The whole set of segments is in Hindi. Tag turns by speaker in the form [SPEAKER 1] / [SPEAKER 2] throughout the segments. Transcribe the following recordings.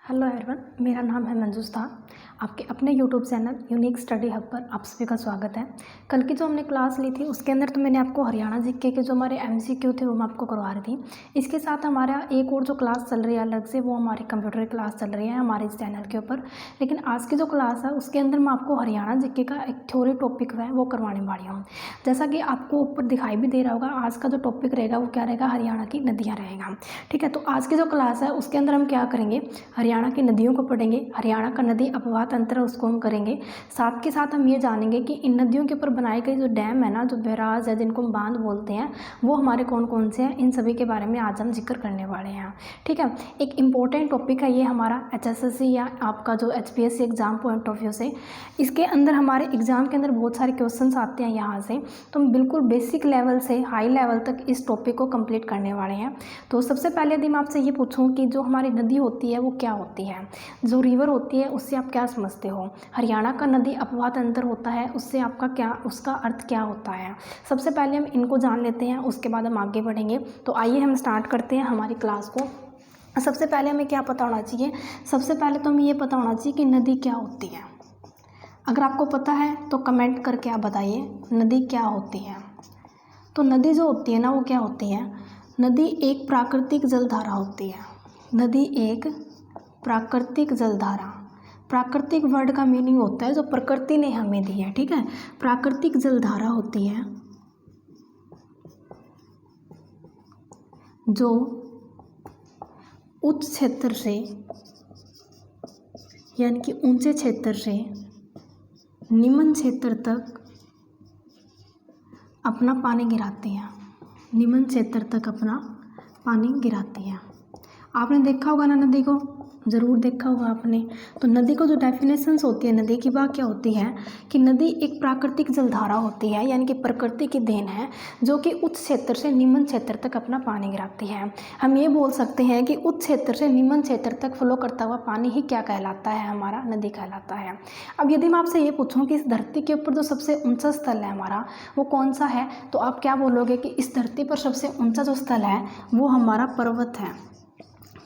[SPEAKER 1] हेलो एवरीवन, मेरा नाम है मंजूषा। आपके अपने YouTube channel unique study hub पर आप सभी का स्वागत है। कल की जो हमने क्लास ली थी उसके अंदर तो मैंने आपको हरियाणा जीके के जो हमारे एमसीक्यू थे वो मैं आपको करवा रही थी। इसके साथ हमारा एक और जो क्लास चल रही है अलग से, वो हमारी कंप्यूटर क्लास चल रही है हमारे इस चैनल के ऊपर। लेकिन आज की जो क्लास है उसके अंदर मैं आपको हरियाणा जीके का एक थ्योरी टॉपिक है वो करवाने वाली हूँ। जैसा कि आपको ऊपर दिखाई भी दे रहा होगा, आज का जो टॉपिक रहेगा वो क्या रहेगा, हरियाणा की नदियाँ रहेगा। ठीक है, तो आज की जो क्लास है उसके अंदर हम क्या करेंगे, हरियाणा की नदियों को पढ़ेंगे। हरियाणा का नदी अपवाह तंत्र है उसको हम करेंगे। साथ के साथ हम ये जानेंगे कि इन नदियों के ऊपर बनाए गए जो डैम है ना, जो बैराज है जिनको हम बांध बोलते हैं, वो हमारे कौन कौन से हैं, इन सभी के बारे में आज हम जिक्र करने वाले हैं। ठीक है, एक इम्पोर्टेंट टॉपिक है ये हमारा HSSC या आपका जो HPSC exam point of view से। इसके अंदर हमारे एग्जाम के अंदर बहुत सारे क्वेश्चंस आते हैं यहाँ से, तो हम बिल्कुल बेसिक लेवल से हाई लेवल तक इस टॉपिक को कंप्लीट करने वाले हैं। तो सबसे पहले यदि मैं आपसे ये पूछूं कि जो हमारी नदी होती है वो क्या होती है, जो रिवर होती है उससे आप क्या समझते हो, हरियाणा का नदी अपवाह तंत्र होता है उससे आपका क्या, उसका अर्थ क्या होता है। सबसे पहले हम इनको जान लेते हैं, उसके बाद हम आगे बढ़ेंगे। तो आइए हम स्टार्ट करते हैं हमारी क्लास को। सबसे पहले हमें क्या पता होना चाहिए, सबसे पहले तो हमें ये पता होना चाहिए कि नदी क्या होती है। अगर आपको पता है तो कमेंट करके आप बताइए नदी क्या होती है। तो नदी जो होती है ना वो क्या होती है, नदी एक प्राकृतिक जलधारा होती है। नदी एक प्राकृतिक जलधारा, प्राकृतिक वर्ड का मीनिंग होता है जो प्रकृति ने हमें दी है। ठीक है, प्राकृतिक जलधारा होती है जो उच्च क्षेत्र से यानी कि ऊंचे क्षेत्र से निम्न क्षेत्र तक अपना पानी गिराती है, निम्न क्षेत्र तक अपना पानी गिराती है। आपने देखा होगा ना नदी को, ज़रूर देखा होगा आपने। तो नदी को जो डेफिनेशंस होती है नदी की, वह क्या होती है कि नदी एक प्राकृतिक जलधारा होती है, यानी कि प्रकृति की देन है जो कि उच्च क्षेत्र से निम्न क्षेत्र तक अपना पानी गिराती है। हम ये बोल सकते हैं कि उच्च क्षेत्र से निम्न क्षेत्र तक फ्लो करता हुआ पानी ही क्या कहलाता है, हमारा नदी कहलाता है। अब यदि मैं आपसे ये पूछूं कि इस धरती के ऊपर जो सबसे ऊंचा स्थल है हमारा वो कौन सा है, तो आप क्या बोलोगे कि इस धरती पर सबसे ऊंचा जो स्थल है वो हमारा पर्वत है।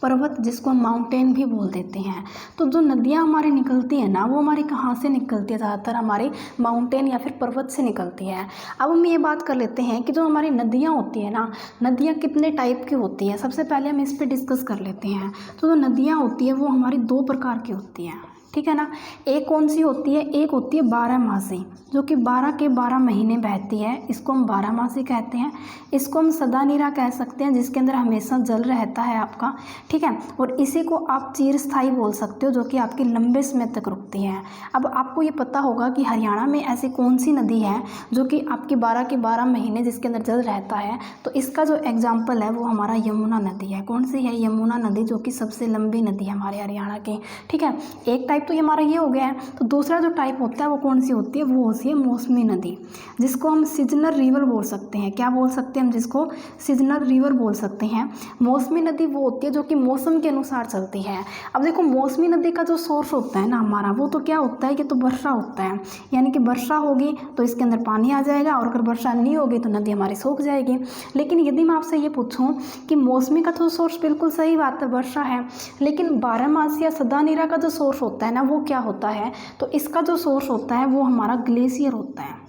[SPEAKER 1] पर्वत जिसको हम माउंटेन भी बोल देते हैं। तो जो नदियाँ हमारी निकलती हैं ना वो हमारी कहाँ से निकलती है, ज़्यादातर हमारे माउंटेन या फिर पर्वत से निकलती है। अब हम ये बात कर लेते हैं कि जो हमारी नदियाँ होती हैं ना, नदियाँ कितने टाइप की होती हैं। सबसे पहले हम इस पर डिस्कस कर लेते हैं। तो जो नदियाँ होती है वो हमारी दो प्रकार की होती हैं, ठीक है ना। एक कौन सी होती है, एक होती है 12 मासी, जो कि 12 के 12 महीने बहती है, इसको हम 12 मासी कहते हैं। इसको हम सदानीरा कह सकते हैं, जिसके अंदर हमेशा जल रहता है आपका, ठीक है। और इसी को आप चिरस्थायी बोल सकते हो, जो कि आपकी लंबे समय तक रुकती है। अब आपको ये पता होगा कि हरियाणा में ऐसी कौन सी नदी है जो कि आपकी 12 के 12 महीने जिसके अंदर जल रहता है। तो इसका जो एग्जाम्पल है वो हमारा यमुना नदी है। कौन सी है, यमुना नदी, जो कि सबसे लंबी नदी है हमारे हरियाणा की, ठीक है। एक टाइप तो ये हमारा ये हो गया है। तो दूसरा जो टाइप होता है वो कौन सी होती है, वो होती है मौसमी नदी, जिसको हम सीजनल रिवर बोल सकते हैं। क्या बोल सकते हैं हम, जिसको सीजनल रिवर बोल सकते हैं। मौसमी नदी वो होती है जो कि मौसम के अनुसार चलती है। अब देखो मौसमी नदी का जो सोर्स होता है ना हमारा, वो तो क्या होता है कि तो वर्षा होता है, यानी कि वर्षा होगी तो इसके अंदर पानी आ जाएगा, और अगर वर्षा नहीं होगी तो नदी हमारी सूख जाएगी। लेकिन यदि मैं आपसे ये पूछूं कि मौसमी का तो सोर्स, बिल्कुल सही बात है वर्षा है, लेकिन 12 मासी या सदानीरा का जो सोर्स होता है ना वो क्या होता है, तो इसका जो सोर्स होता है वो हमारा ग्लेशियर होता है।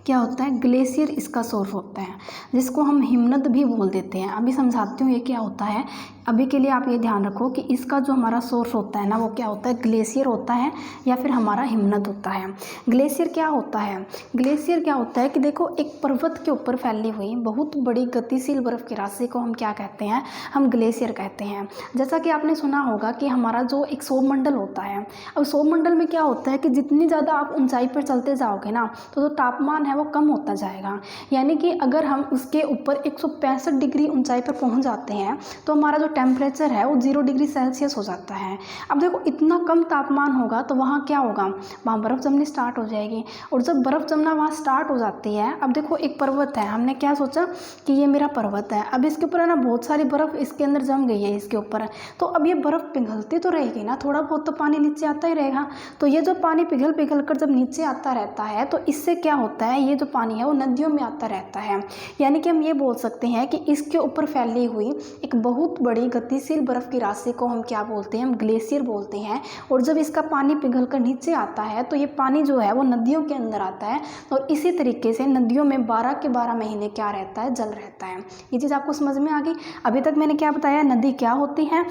[SPEAKER 1] क्या होता है, ग्लेशियर इसका सोर्स होता है, जिसको हम हिमनद भी बोल देते हैं। अभी समझाती हूँ ये क्या होता है। अभी के लिए आप ये ध्यान रखो कि इसका जो हमारा सोर्स होता है ना वो क्या होता है, ग्लेशियर होता है या फिर हमारा हिमनद होता है। ग्लेशियर क्या होता है, ग्लेशियर क्या होता है कि देखो एक पर्वत के ऊपर फैली हुई बहुत बड़ी गतिशील बर्फ की राशि को हम क्या कहते हैं, हम ग्लेशियर कहते हैं। जैसा कि आपने सुना होगा कि हमारा जो एक सौरमंडल होता है, अब सौरमंडल में क्या होता है कि जितनी ज़्यादा आप ऊंचाई पर चलते जाओगे ना तो जो तापमान है वो कम होता जाएगा। यानी कि अगर हम उसके ऊपर 165 डिग्री ऊंचाई पर पहुंच जाते हैं तो हमारा जो टेम्परेचर है वो 0 डिग्री सेल्सियस हो जाता है। अब देखो इतना कम तापमान होगा तो वहाँ क्या होगा, वहाँ बर्फ़ जमनी स्टार्ट हो जाएगी। और जब बर्फ़ जमना वहाँ स्टार्ट हो जाती है, अब देखो एक पर्वत है, हमने क्या सोचा कि ये मेरा पर्वत है, अब इसके ऊपर है ना बहुत सारी बर्फ़ इसके अंदर जम गई है इसके ऊपर, तो अब ये बर्फ़ पिघलती तो रहेगी ना, थोड़ा बहुत तो पानी नीचे आता ही रहेगा। तो ये जो पानी पिघल पिघल कर जब नीचे आता रहता है तो इससे क्या होता है, ये जो पानी है वो नदियों में आता रहता है। यानी कि हम ये बोल सकते हैं कि इसके ऊपर फैली हुई एक बहुत बड़ी गतिशील बर्फ़ की राशि को हम क्या बोलते हैं, हम ग्लेशियर बोलते हैं। और जब इसका पानी पिघल कर नीचे आता है तो ये पानी जो है वो नदियों के अंदर आता है, और इसी तरीके से नदियों में 12 के 12 महीने क्या रहता है, जल रहता है। ये चीज़ आपको समझ में आ गई। अभी तक मैंने क्या बताया, नदी क्या होती है,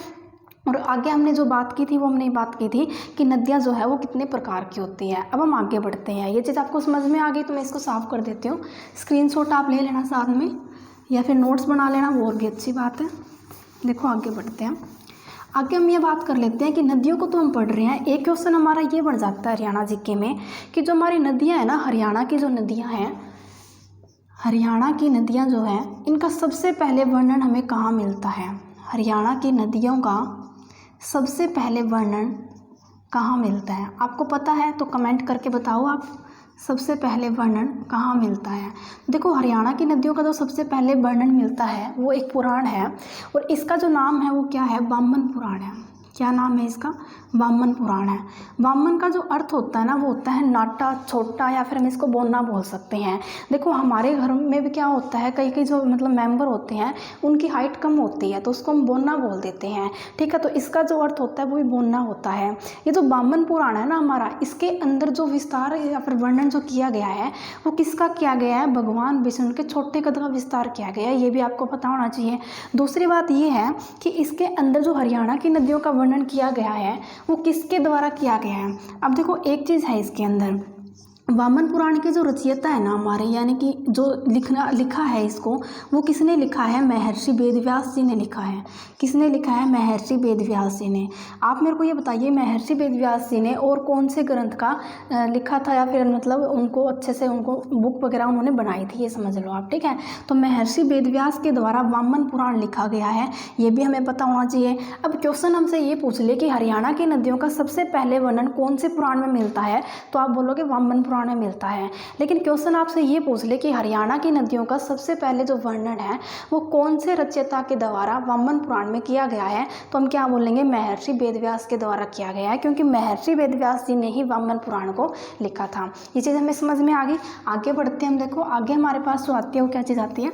[SPEAKER 1] और आगे हमने जो बात की थी वो हमने बात की थी कि नदियाँ जो है वो कितने प्रकार की होती है। अब हम आगे बढ़ते हैं। ये चीज़ आपको समझ में आ गई तो मैं इसको साफ कर देती हूँ। स्क्रीनशॉट आप ले लेना साथ में, या फिर नोट्स बना लेना, वो और भी अच्छी बात है। देखो आगे बढ़ते हैं। आगे हम ये बात कर लेते हैं कि नदियों को तो हम पढ़ रहे हैं, एक क्वेश्चन हमारा ये बन जाता है हरियाणा जीके में कि जो हमारी नदियाँ हैं ना, हरियाणा की जो नदियाँ हैं, हरियाणा की नदियाँ जो हैं, इनका सबसे पहले वर्णन हमें कहाँ मिलता है? हरियाणा की नदियों का सबसे पहले वर्णन कहाँ मिलता है? आपको पता है तो कमेंट करके बताओ आप, सबसे पहले वर्णन कहाँ मिलता है? देखो हरियाणा की नदियों का जो सबसे पहले वर्णन मिलता है वो एक पुराण है, और इसका जो नाम है वो क्या है? वामन पुराण है। क्या नाम है इसका? वामन पुराण है। वामन का जो अर्थ होता है ना, वो होता है नाटा, छोटा, या फिर हम इसको बोना बोल सकते हैं। देखो हमारे घर में भी क्या होता है, कई कई जो मतलब मेंबर होते हैं उनकी हाइट कम होती है तो उसको हम बोना बोल देते हैं, ठीक है। तो इसका जो अर्थ होता है वो भी बोना होता है। ये जो वामन पुराण है ना हमारा, इसके अंदर जो विस्तार या फिर वर्णन जो किया गया है वो किसका किया गया है? भगवान विष्णु के छोटे कद का विस्तार किया गया है, ये भी आपको पता होना चाहिए। दूसरी बात ये है कि इसके अंदर जो हरियाणा की नदियों का वर्णन किया गया है वो किसके द्वारा किया गया है? अब देखो एक चीज़ है इसके अंदर, वामन पुराण के जो रचयिता है ना हमारे, यानी कि जो लिखा है इसको, वो किसने लिखा है? महर्षि वेदव्यास जी ने लिखा है। किसने लिखा है? महर्षि वेदव्यास जी ने। आप मेरे को ये बताइए, महर्षि वेदव्यास जी ने और कौन से ग्रंथ का लिखा था, या फिर मतलब उनको अच्छे से उनको बुक वगैरह उन्होंने बनाई थी, ये समझ लो आप, ठीक है। तो महर्षि वेदव्यास के द्वारा वामन पुराण लिखा गया है, ये भी हमें पता होना चाहिए। अब क्वेश्चन हमसे ये पूछ ले कि हरियाणा की नदियों का सबसे पहले वर्णन कौन से पुराण में मिलता है, तो आप बोलोगे वामन पुराण में मिलता है। लेकिन क्वेश्चन आपसे ये पूछ ले कि हरियाणा की नदियों का सबसे पहले जो वर्णन है वो कौन से रचयिता के द्वारा वामन पुराण में किया गया है, तो हम क्या बोलेंगे? महर्षि वेदव्यास के द्वारा किया गया है, क्योंकि महर्षि वेदव्यास जी ने ही वामन पुराण को लिखा था। ये चीज़ हमें समझ में आ गई। आगे बढ़ते हैं हम। देखो आगे हमारे पास जो आती है वो क्या चीज़ आती है,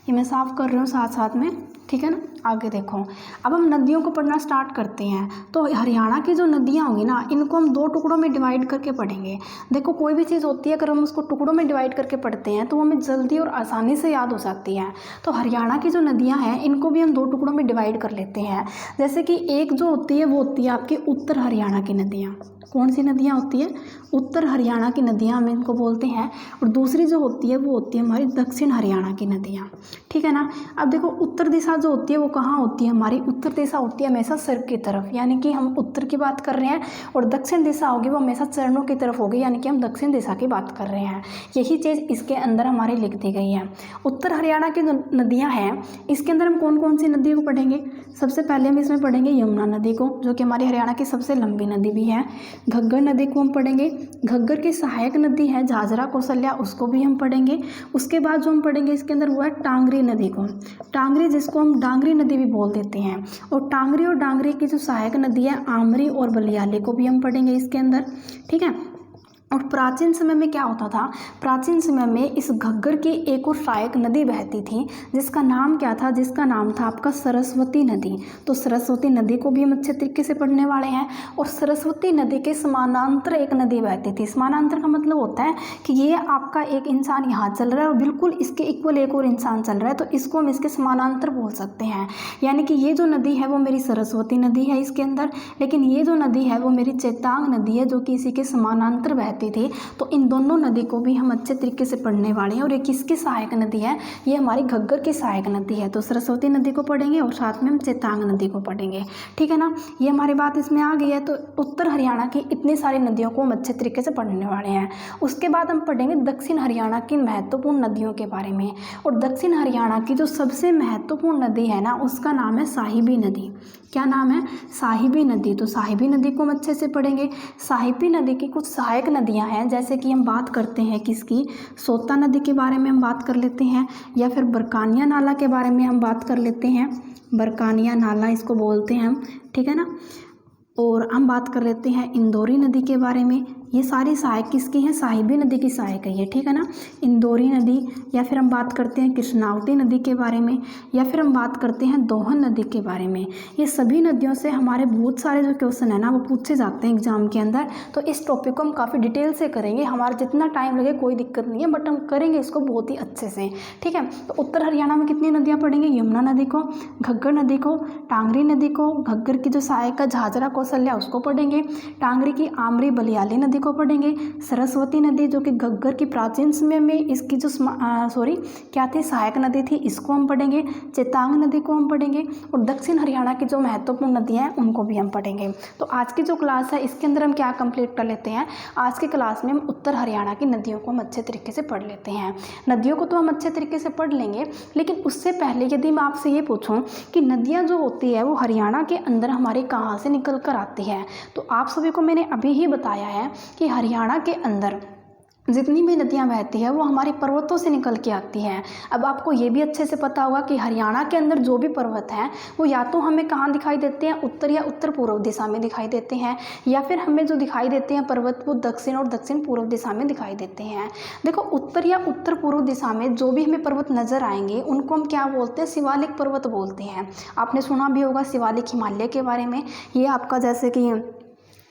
[SPEAKER 1] ये मैं साफ कर रही हूँ साथ साथ में, ठीक है ना। आगे देखो, अब हम नदियों को पढ़ना स्टार्ट करते हैं। तो हरियाणा की जो नदियाँ होंगी ना, इनको हम 2 टुकड़ों में डिवाइड करके पढ़ेंगे। देखो कोई भी चीज़ होती है अगर हम उसको टुकड़ों में डिवाइड करके पढ़ते हैं तो हमें जल्दी और आसानी से याद हो जाती है। तो हरियाणा की जो नदियाँ हैं इनको भी हम 2 टुकड़ों में डिवाइड कर लेते हैं। जैसे कि एक जो होती है वो होती है आपकी उत्तर हरियाणा की नदियाँ। कौन सी नदियाँ होती है? उत्तर हरियाणा की नदियाँ हम इनको बोलते हैं। और दूसरी जो होती है वो होती है हमारी दक्षिण हरियाणा की नदियाँ, ठीक है ना। अब देखो उत्तर दिशा जो होती है वो कहाँ होती है? हमारी उत्तर दिशा होती है हमेशा सर की तरफ, यानी कि हम उत्तर की बात कर रहे हैं, और दक्षिण दिशा होगी वो हमेशा चरणों की तरफ होगी, यानी कि हम दक्षिण दिशा की बात कर रहे हैं। यही चीज़ इसके अंदर हमारी लिख दी गई है। उत्तर हरियाणा की जो नदियाँ हैं इसके अंदर हम कौन कौन सी नदियों को पढ़ेंगे? सबसे पहले हम इसमें पढ़ेंगे यमुना नदी को, जो कि हमारी हरियाणा की सबसे लंबी नदी भी है। घग्गर नदी को हम पढ़ेंगे, घग्गर की सहायक नदी है झाझरा कौशल्या, उसको भी हम पढ़ेंगे। उसके बाद जो हम पढ़ेंगे इसके अंदर वो है टांगरी नदी को, टांगरी जिसको हम डांगरी नदी भी बोल देते हैं। और टांगरी और डांगरी की जो सहायक नदी है आमरी और बलियाली को भी हम पढ़ेंगे इसके अंदर, ठीक है। और प्राचीन समय में क्या होता था? प्राचीन समय में इस घग्गर की एक और सहायक नदी बहती थी, जिसका नाम क्या था? जिसका नाम था आपका सरस्वती नदी। तो सरस्वती नदी को भी हम अच्छे तरीके से पढ़ने वाले हैं। और सरस्वती नदी के समानांतर एक नदी बहती थी। समानांतर का मतलब होता है कि ये आपका एक इंसान यहाँ चल रहा है और बिल्कुल इसके इक्वल एक और इंसान चल रहा है, तो इसको हम इसके समानांतर बोल सकते हैं। यानी कि ये जो नदी है वो मेरी सरस्वती नदी है इसके अंदर, लेकिन ये जो नदी है वो मेरी चेतांग नदी है, जो कि इसी के समानांतर बहती थी। तो इन दोनों नदी को भी हम अच्छे तरीके से पढ़ने वाले हैं। और ये किसकी सहायक नदी है? ये हमारी घग्गर की सहायक नदी है। तो सरस्वती नदी को पढ़ेंगे और साथ में हम चेतांग नदी को पढ़ेंगे, ठीक है ना। ये हमारी बात इसमें आ गई है। तो उत्तर हरियाणा की इतनी सारी नदियों को हम अच्छे तरीके से पढ़ने वाले हैं। उसके बाद हम पढ़ेंगे दक्षिण हरियाणा की महत्वपूर्ण नदियों के बारे में। और दक्षिण हरियाणा की जो सबसे महत्वपूर्ण नदी है ना, उसका नाम है साहिबी नदी। क्या नाम है? साहिबी नदी। तो साहिबी नदी को हम अच्छे से पढ़ेंगे। साहिबी नदी की कुछ सहायक नदियां हैं, जैसे कि हम बात करते हैं किसकी? सोता नदी के बारे में हम बात कर लेते हैं, या फिर बरकानिया नाला के बारे में हम बात कर लेते हैं। बरकानिया नाला इसको बोलते हैं हम, ठीक है ना। और हम बात कर लेते हैं इंदौरी नदी के बारे में, ये सारी सहायक किसकी हैं, साहिबी नदी की सहायक है ये, ठीक है ना। इंदौरी नदी, या फिर हम बात करते हैं कृष्णावती नदी के बारे में, या फिर हम बात करते हैं दोहन नदी के बारे में। ये सभी नदियों से हमारे बहुत सारे जो क्वेश्चन है ना वो पूछे जाते हैं एग्जाम के अंदर। तो इस टॉपिक को हम काफ़ी डिटेल से करेंगे, हमारा जितना टाइम लगे कोई दिक्कत नहीं है, बट हम करेंगे इसको बहुत ही अच्छे से, ठीक है। तो उत्तर हरियाणा में कितनी नदियाँ पड़ेंगी, यमुना नदी को, घग्गर नदी को, टांगरी नदी को, घग्गर की जो सहायक है झाझरा कौशल्या उसको पढ़ेंगे, टांगरी की आमरी बलियाली नदी को पढ़ेंगे, सरस्वती नदी जो कि घग्गर की प्राचीन समय में इसकी जो क्या थी, सहायक नदी थी, इसको हम पढ़ेंगे, चेतांग नदी को हम पढ़ेंगे, और दक्षिण हरियाणा की जो महत्वपूर्ण नदियाँ हैं उनको भी हम पढ़ेंगे। तो आज की जो क्लास है इसके अंदर हम क्या कंप्लीट कर लेते हैं, आज की क्लास में हम उत्तर हरियाणा की नदियों को हम अच्छे तरीके से पढ़ लेते हैं। नदियों को तो हम अच्छे तरीके से पढ़ लेंगे, लेकिन उससे पहले यदि मैं आपसे ये पूछूं कि नदियाँ जो होती है वो हरियाणा के अंदर हमारे कहाँ से निकल कर आती है, तो आप सभी को मैंने अभी ही बताया है कि हरियाणा के अंदर जितनी भी नदियाँ बहती है वो हमारे पर्वतों से निकल के आती हैं। अब आपको ये भी अच्छे से पता होगा कि हरियाणा के अंदर जो भी पर्वत हैं वो या तो हमें कहाँ दिखाई देते हैं, उत्तर या उत्तर पूर्व दिशा में दिखाई देते हैं, या फिर हमें जो दिखाई देते हैं पर्वत वो दक्षिण और दक्षिण पूर्व दिशा में दिखाई देते हैं। देखो उत्तर या उत्तर पूर्व दिशा में जो भी हमें पर्वत नजर आएंगे उनको हम क्या बोलते हैं, शिवालिक पर्वत बोलते हैं। आपने सुना भी होगा शिवालिक हिमालय के बारे में। ये आपका जैसे कि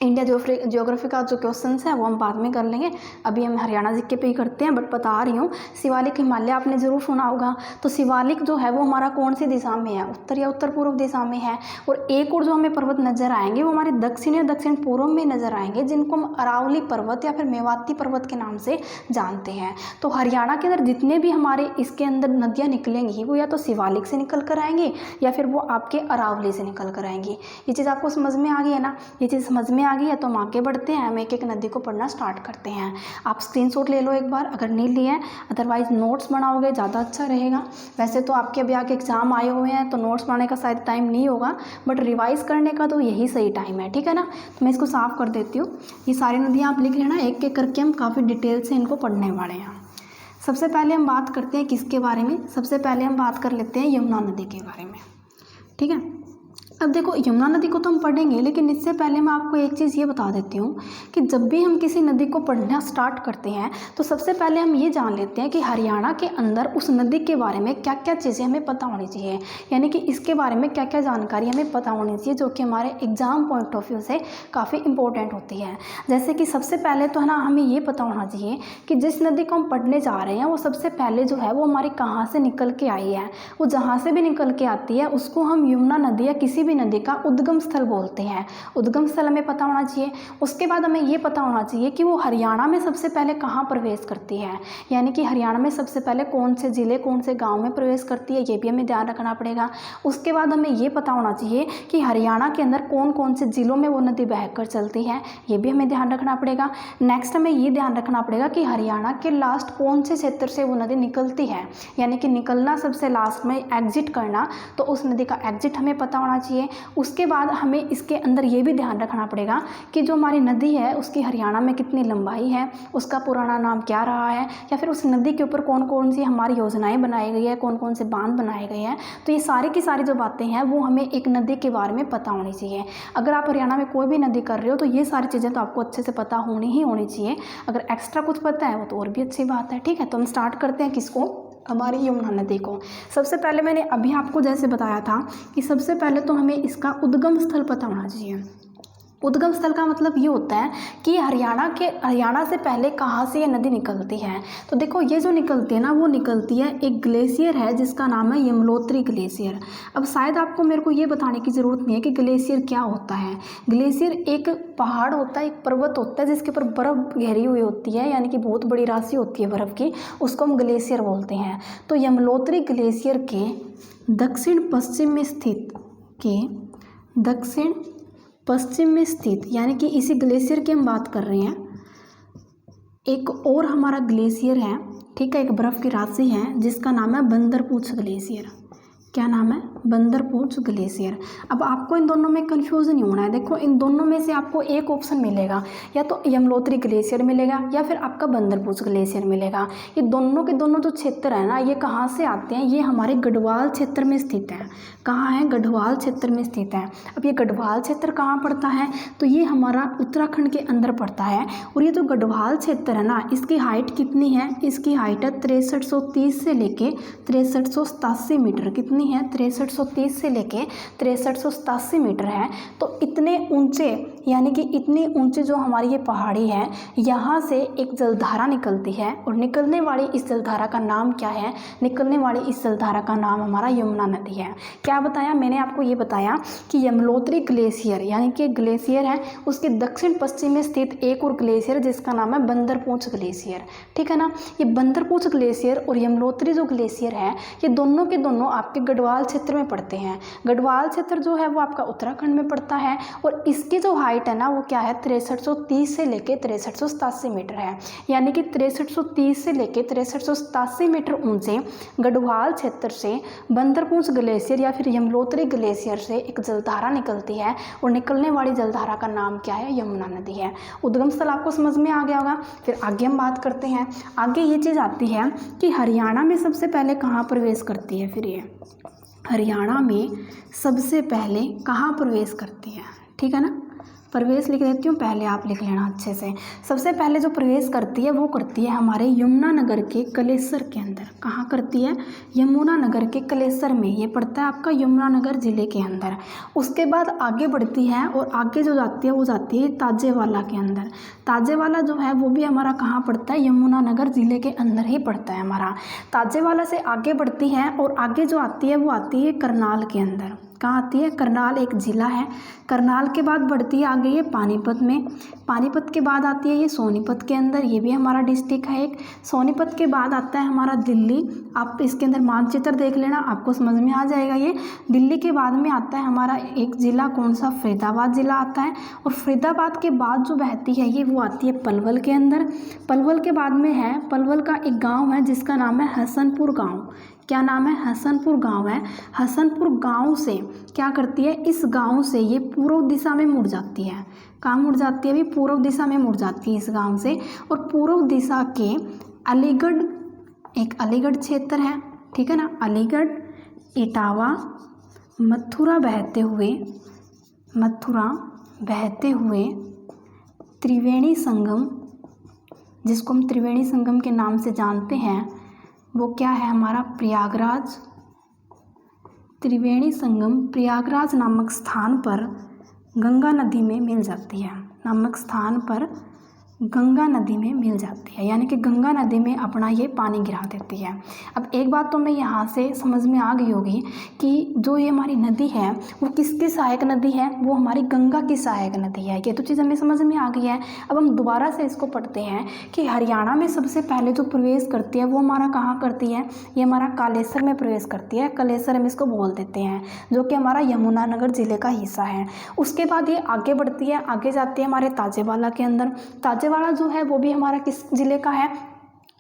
[SPEAKER 1] इंडिया ज्योग्राफी का जो क्वेश्चन है वो हम बाद में कर लेंगे, अभी हम हरियाणा जीके पे ही करते हैं, बट बता रही हूँ शिवालिक हिमालय आपने ज़रूर सुना होगा। तो शिवालिक जो है वो हमारा कौन सी दिशा में है, उत्तर या उत्तर पूर्व दिशा में है। और एक और जो हमें पर्वत नजर आएंगे वो हमारे दक्षिण या दक्षिण पूर्व में नजर आएंगे, जिनको हम अरावली पर्वत या फिर मेवाती पर्वत के नाम से जानते हैं। तो हरियाणा के अंदर जितने भी हमारे इसके अंदर नदियाँ निकलेंगी वो या तो शिवालिक से निकल कर आएंगी या फिर वो आपके अरावली से निकल कर आएंगी। ये चीज़ आपको समझ में आ गई है ना, ये चीज़ समझ में आ गई है तो हम आगे बढ़ते हैं, हम एक एक नदी को पढ़ना स्टार्ट करते हैं। आप स्क्रीनशॉट ले लो एक बार अगर नहीं लिए हैं, अदरवाइज नोट्स बनाओगे ज़्यादा अच्छा रहेगा। वैसे तो आपके अभी आगे एग्जाम आए हुए हैं तो नोट्स बनाने का शायद टाइम नहीं होगा, बट रिवाइज करने का तो यही सही टाइम है, ठीक है ना। तो मैं इसको साफ कर देती हूँ। ये सारी नदियाँ आप लिख लेना, एक एक करके हम काफ़ी डिटेल से इनको पढ़ने वाले हैं। सबसे पहले हम बात करते हैं किसके बारे में, सबसे पहले हम बात कर लेते हैं यमुना नदी के बारे में, ठीक है। अब देखो यमुना नदी को तो हम पढ़ेंगे, लेकिन इससे पहले मैं आपको एक चीज़ ये बता देती हूँ कि जब भी हम किसी नदी को पढ़ना स्टार्ट करते हैं तो सबसे पहले हम ये जान लेते हैं कि हरियाणा के अंदर उस नदी के बारे में क्या क्या चीज़ें हमें पता होनी चाहिए, यानी कि इसके बारे में क्या क्या जानकारी हमें पता होनी चाहिए जो कि हमारे एग्जाम पॉइंट ऑफ व्यू से काफ़ी इंपॉर्टेंट होती है। जैसे कि सबसे पहले तो है ना हमें ये पता होना चाहिए कि जिस नदी को हम पढ़ने जा रहे हैं वो सबसे पहले जो है वो हमारी कहाँ से निकल के आई है। वो जहाँ से भी निकल के आती है उसको हम यमुना नदी या किसी नदी का उद्गम स्थल बोलते हैं। उद्गम स्थल हमें पता होना चाहिए। उसके बाद हमें ये पता होना चाहिए कि वो हरियाणा में सबसे पहले कहाँ प्रवेश करती है, यानी कि हरियाणा में सबसे पहले कौन से ज़िले कौन से गांव में प्रवेश करती है, ये भी हमें ध्यान रखना पड़ेगा। उसके बाद हमें ये पता होना चाहिए कि हरियाणा के अंदर कौन कौन से ज़िलों में वो नदी बहकर चलती है, ये भी हमें ध्यान रखना पड़ेगा। नेक्स्ट हमें ये ध्यान रखना पड़ेगा कि हरियाणा के लास्ट कौन से क्षेत्र से वो नदी निकलती है, यानी कि निकलना सबसे लास्ट में, एग्जिट करना, तो उस नदी का एग्जिट हमें पता होना चाहिए। उसके बाद हमें इसके अंदर ये भी ध्यान रखना पड़ेगा कि जो हमारी नदी है उसकी हरियाणा में कितनी लंबाई है, उसका पुराना नाम क्या रहा है, या फिर उस नदी के ऊपर कौन कौन सी हमारी योजनाएं बनाई गई है, कौन कौन से बांध बनाए गए हैं। तो ये सारी की सारी जो बातें हैं वो हमें एक नदी के बारे में पता होनी चाहिए। अगर आप हरियाणा में कोई भी नदी कर रहे हो तो ये सारी चीज़ें तो आपको अच्छे से पता होनी चाहिए। अगर एक्स्ट्रा कुछ पता है वो तो और भी अच्छी बात है, ठीक है। तो हम स्टार्ट करते हैं किसको, हमारी यमुना नदी को। सबसे पहले मैंने अभी आपको जैसे बताया था कि सबसे पहले तो हमें इसका उद्गम स्थल पता होना चाहिए। उद्गम स्थल का मतलब ये होता है कि हरियाणा से पहले कहाँ से ये नदी निकलती है। तो देखो ये जो निकलती है ना वो निकलती है, एक ग्लेशियर है जिसका नाम है यमुनोत्री ग्लेशियर। अब शायद आपको मेरे को ये बताने की ज़रूरत नहीं है कि ग्लेशियर क्या होता है। ग्लेशियर एक पहाड़ होता है, एक पर्वत होता है जिसके ऊपर बर्फ़ घेरी हुई होती है, यानी कि बहुत बड़ी राशि होती है बर्फ़ की, उसको हम ग्लेशियर बोलते हैं। तो यमुनोत्री ग्लेशियर के दक्षिण पश्चिम में स्थित यानी कि इसी ग्लेशियर की हम बात कर रहे हैं, एक और हमारा ग्लेशियर है, ठीक है, एक बर्फ़ की राशि है जिसका नाम है बंदरपूछ ग्लेशियर। क्या नाम है, बंदरपूछ ग्लेशियर। अब आपको इन दोनों में कंफ्यूज नहीं होना है। देखो इन दोनों में से आपको एक ऑप्शन मिलेगा, या तो यमुनोत्री ग्लेशियर मिलेगा या फिर आपका बंदरपूछ ग्लेशियर मिलेगा। ये दोनों के दोनों जो क्षेत्र है ना, ये कहाँ से आते हैं, ये हमारे गढ़वाल क्षेत्र में स्थित है। कहाँ है, गढ़वाल क्षेत्र में स्थित है। अब ये गढ़वाल क्षेत्र कहाँ पड़ता है, तो ये हमारा उत्तराखंड के अंदर पड़ता है। और ये जो गढ़वाल क्षेत्र है ना, इसकी हाइट कितनी है, इसकी हाइट है 6330 से लेके 6387 मीटर। कितनी है, 6330 से लेके 6387 मीटर है। तो इतने ऊंचे, यानी कि इतनी ऊंचे जो हमारी ये पहाड़ी है, यहाँ से एक जलधारा निकलती है। और निकलने वाली इस जलधारा का नाम क्या है, निकलने वाली इस जलधारा का नाम हमारा यमुना नदी है। क्या बताया मैंने आपको, ये बताया कि यमुनोत्री ग्लेशियर यानी कि ग्लेशियर है, उसके दक्षिण पश्चिम में स्थित एक और ग्लेशियर जिसका नाम है बंदरपूछ ग्लेशियर। ठीक है ना। ये बंदरपूछ ग्लेशियर और यमुनोत्री जो ग्लेशियर है, ये दोनों के दोनों आपके गढ़वाल क्षेत्र में पड़ते हैं। गढ़वाल क्षेत्र जो है वो आपका उत्तराखंड में पड़ता है। और इसकी जो हाइट है ना, वो क्या है, 6330 से लेके 6387 मीटर है। यानी कि 6330 से लेके 6387 मीटर ऊंचे गढ़वाल क्षेत्र से बंदरपूछ ग्लेशियर या फिर यमुनोत्री ग्लेशियर से एक जलधारा निकलती है। और निकलने वाली जलधारा का नाम क्या है, यमुना नदी है। उद्गम स्थल आपको समझ में आ गया होगा। फिर आगे हम बात करते हैं। आगे ये चीज़ आती है कि हरियाणा में सबसे पहले कहाँ प्रवेश करती है। फिर ये हरियाणा में सबसे पहले कहाँ प्रवेश करती है, ठीक है ना। प्रवेश लिख देती हूँ, पहले आप लिख लेना अच्छे से। सबसे पहले जो प्रवेश करती है वो करती है हमारे यमुनानगर के कलेसर के अंदर। कहाँ करती है, यमुनानगर के कलेसर में। ये पड़ता है आपका यमुनानगर ज़िले के अंदर। उसके बाद आगे बढ़ती है और आगे जो जाती है वो जाती है ताजेवाला के अंदर। ताजेवाला जो है वो भी हमारा कहाँ पड़ता है, यमुनानगर ज़िले के अंदर ही पड़ता है हमारा। ताजेवाला से आगे बढ़ती है और आगे जो आती है वो आती है करनाल के अंदर। कहाँ आती है, करनाल एक ज़िला है। करनाल के बाद बढ़ती है आगे ये पानीपत में। पानीपत के बाद आती है ये सोनीपत के अंदर, ये भी हमारा डिस्ट्रिक्ट है एक। सोनीपत के बाद आता है हमारा दिल्ली। आप इसके अंदर मानचित्र देख लेना, आपको समझ में आ जाएगा। ये दिल्ली के बाद में आता है हमारा एक ज़िला, कौन सा, फरीदाबाद ज़िला आता है। और फरीदाबाद के बाद जो बहती है ये वो आती है पलवल के अंदर। पलवल के बाद में है, पलवल का एक गाँव है जिसका नाम है हसनपुर गाँव। क्या नाम है, हसनपुर गांव है। हसनपुर गांव से क्या करती है, इस गांव से ये पूर्व दिशा में मुड़ जाती है। कहाँ मुड़ जाती है, अभी पूर्व दिशा में मुड़ जाती है इस गांव से। और पूर्व दिशा के अलीगढ़, एक अलीगढ़ क्षेत्र है, ठीक है ना। अलीगढ़, इटावा, मथुरा बहते हुए त्रिवेणी संगम, जिसको हम त्रिवेणी संगम के नाम से जानते हैं, वो क्या है हमारा, प्रयागराज। त्रिवेणी संगम प्रयागराज नामक स्थान पर गंगा नदी में मिल जाती है। नामक स्थान पर गंगा नदी में मिल जाती है, यानी कि गंगा नदी में अपना ये पानी गिरा देती है। अब एक बात तो मैं यहाँ से समझ में आ गई होगी कि जो ये हमारी नदी है वो किसकी सहायक नदी है, वो हमारी गंगा की सहायक नदी है। ये तो चीज़ हमें समझ में आ गई है। अब हम दोबारा से इसको पढ़ते हैं कि हरियाणा में सबसे पहले जो प्रवेश करती है वो हमारा कहाँ करती है, ये हमारा कालेसर में प्रवेश करती है। कलेसर हम इसको बोल देते हैं, जो कि हमारा यमुनानगर ज़िले का हिस्सा है। उसके बाद ये आगे बढ़ती है, आगे जाती है हमारे ताजेवाला के अंदर। वाला जो है वो भी हमारा किस जिले का है,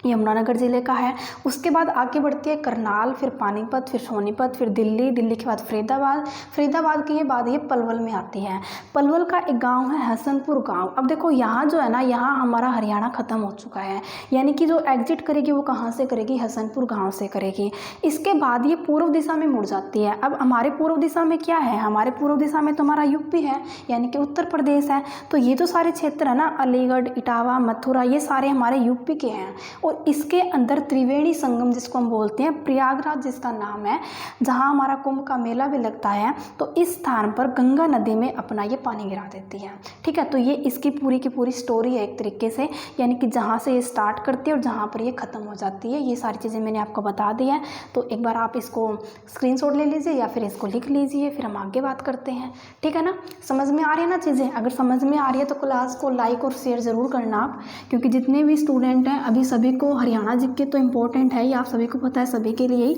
[SPEAKER 1] यमुनानगर ज़िले का है। उसके बाद आगे बढ़ती है करनाल, फिर पानीपत, फिर सोनीपत, फिर दिल्ली, दिल्ली के बाद फरीदाबाद, फरीदाबाद के बाद ये पलवल में आती है। पलवल का एक गांव है हसनपुर गांव। अब देखो यहाँ जो है ना, यहाँ हमारा हरियाणा ख़त्म हो चुका है, यानी कि जो एग्जिट करेगी वो कहाँ से करेगी, हसनपुर गाँव से करेगी। इसके बाद ये पूर्व दिशा में मुड़ जाती है। अब हमारे पूर्व दिशा में क्या है, हमारे पूर्व दिशा में तो हमारा यूपी है, यानी कि उत्तर प्रदेश है। तो ये जो सारे क्षेत्र है ना, अलीगढ़, इटावा, मथुरा, ये सारे हमारे यूपी के हैं। और इसके अंदर त्रिवेणी संगम जिसको हम बोलते हैं, प्रयागराज जिसका नाम है, जहाँ हमारा कुंभ का मेला भी लगता है, तो इस स्थान पर गंगा नदी में अपना ये पानी गिरा देती है। ठीक है, तो ये इसकी पूरी की पूरी स्टोरी है एक तरीके से, यानी कि जहाँ से ये स्टार्ट करती है और जहाँ पर ये ख़त्म हो जाती है। ये सारी चीज़ें मैंने आपको बता दी है। तो एक बार आप इसको स्क्रीनशॉट ले लीजिए या फिर इसको लिख लीजिए, फिर हम आगे बात करते हैं। ठीक है ना, समझ में आ रही है ना चीज़ें। अगर समझ में आ रही है तो क्लास को लाइक और शेयर ज़रूर करना आप, क्योंकि जितने भी स्टूडेंट हैं अभी सभी को हरियाणा जीके तो इम्पोर्टेंट है ही, आप सभी को पता है, सभी के लिए ही,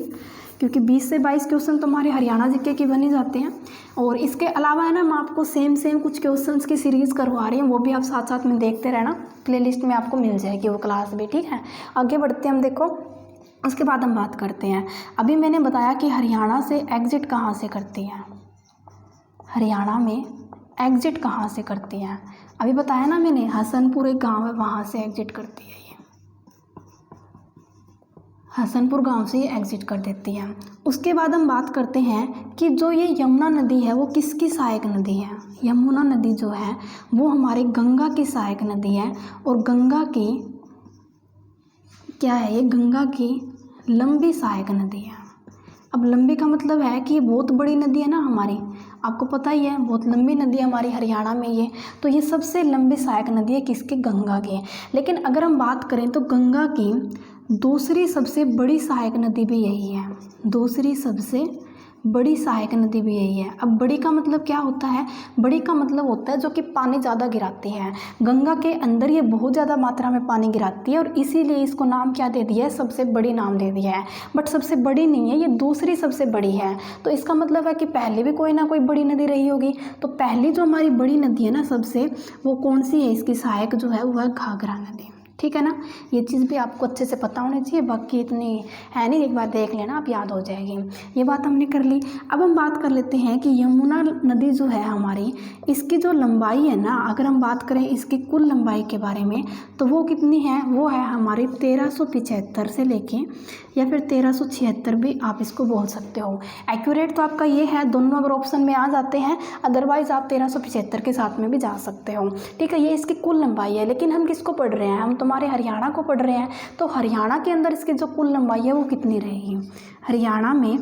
[SPEAKER 1] क्योंकि 20 से 22 क्वेश्चन तो हमारे हरियाणा जीके के बन ही जाते हैं। और इसके अलावा है ना, मैं आपको सेम कुछ क्वेश्चंस की सीरीज़ करवा रही हूँ, वो भी आप साथ साथ में देखते रहना, प्लेलिस्ट में आपको मिल जाएगी वो क्लास भी। ठीक है, आगे बढ़ते हैं हम। देखो उसके बाद हम बात करते हैं, अभी मैंने बताया कि हरियाणा से एग्जिट कहाँ से करती है, हरियाणा में एग्जिट कहाँ से करती है, अभी बताया ना मैंने, हसनपुर एक गांव है वहाँ से एग्जिट करती है, ये हसनपुर गांव से ये एग्जिट कर देती है। उसके बाद हम बात करते हैं कि जो ये यमुना नदी है वो किसकी सहायक नदी है। यमुना नदी जो है वो हमारे गंगा की सहायक नदी है, और गंगा की क्या है, ये गंगा की लंबी सहायक नदी है। अब लंबी का मतलब है कि बहुत बड़ी नदी है ना हमारी, आपको पता ही है बहुत लंबी नदी है हमारी हरियाणा में ये, तो ये सबसे लंबी सहायक नदी है किसकी, गंगा की। लेकिन अगर हम बात करें तो गंगा की दूसरी सबसे बड़ी सहायक नदी भी यही है, दूसरी सबसे बड़ी सहायक नदी भी यही है। अब बड़ी का मतलब क्या होता है, बड़ी का मतलब होता है जो कि पानी ज़्यादा गिराती है। गंगा के अंदर ये बहुत ज़्यादा मात्रा में पानी गिराती है, और इसीलिए इसको नाम क्या दे दिया है, सबसे बड़ी नाम दे दिया है। बट सबसे बड़ी नहीं है, ये दूसरी सबसे बड़ी है। तो इसका मतलब है कि पहले भी कोई ना कोई बड़ी नदी रही होगी। तो पहली जो हमारी बड़ी नदी है ना सबसे, वो कौन सी है, इसकी सहायक जो है वो है घाघरा नदी। ठीक है ना, ये चीज़ भी आपको अच्छे से पता होनी चाहिए, बाकी इतनी है नहीं, एक बार देख लेना आप याद हो जाएगी। ये बात हमने कर ली। अब हम बात कर लेते हैं कि यमुना नदी जो है हमारी, इसकी जो लंबाई है ना, अगर हम बात करें इसकी कुल लंबाई के बारे में, तो वो कितनी है, वो है हमारी 1375 से लेके या फिर 1376 भी आप इसको बोल सकते हो। एक्यूरेट तो आपका ये है, दोनों अगर ऑप्शन में आ जाते हैं, अदरवाइज आप 1375 के साथ में भी जा सकते हो। ठीक है, ये इसकी कुल लंबाई है। लेकिन हम किसको पढ़ रहे हैं, हम तुम्हारे हरियाणा को पढ़ रहे हैं, तो हरियाणा के अंदर इसकी जो कुल लंबाई है वो कितनी रहेगी, हरियाणा में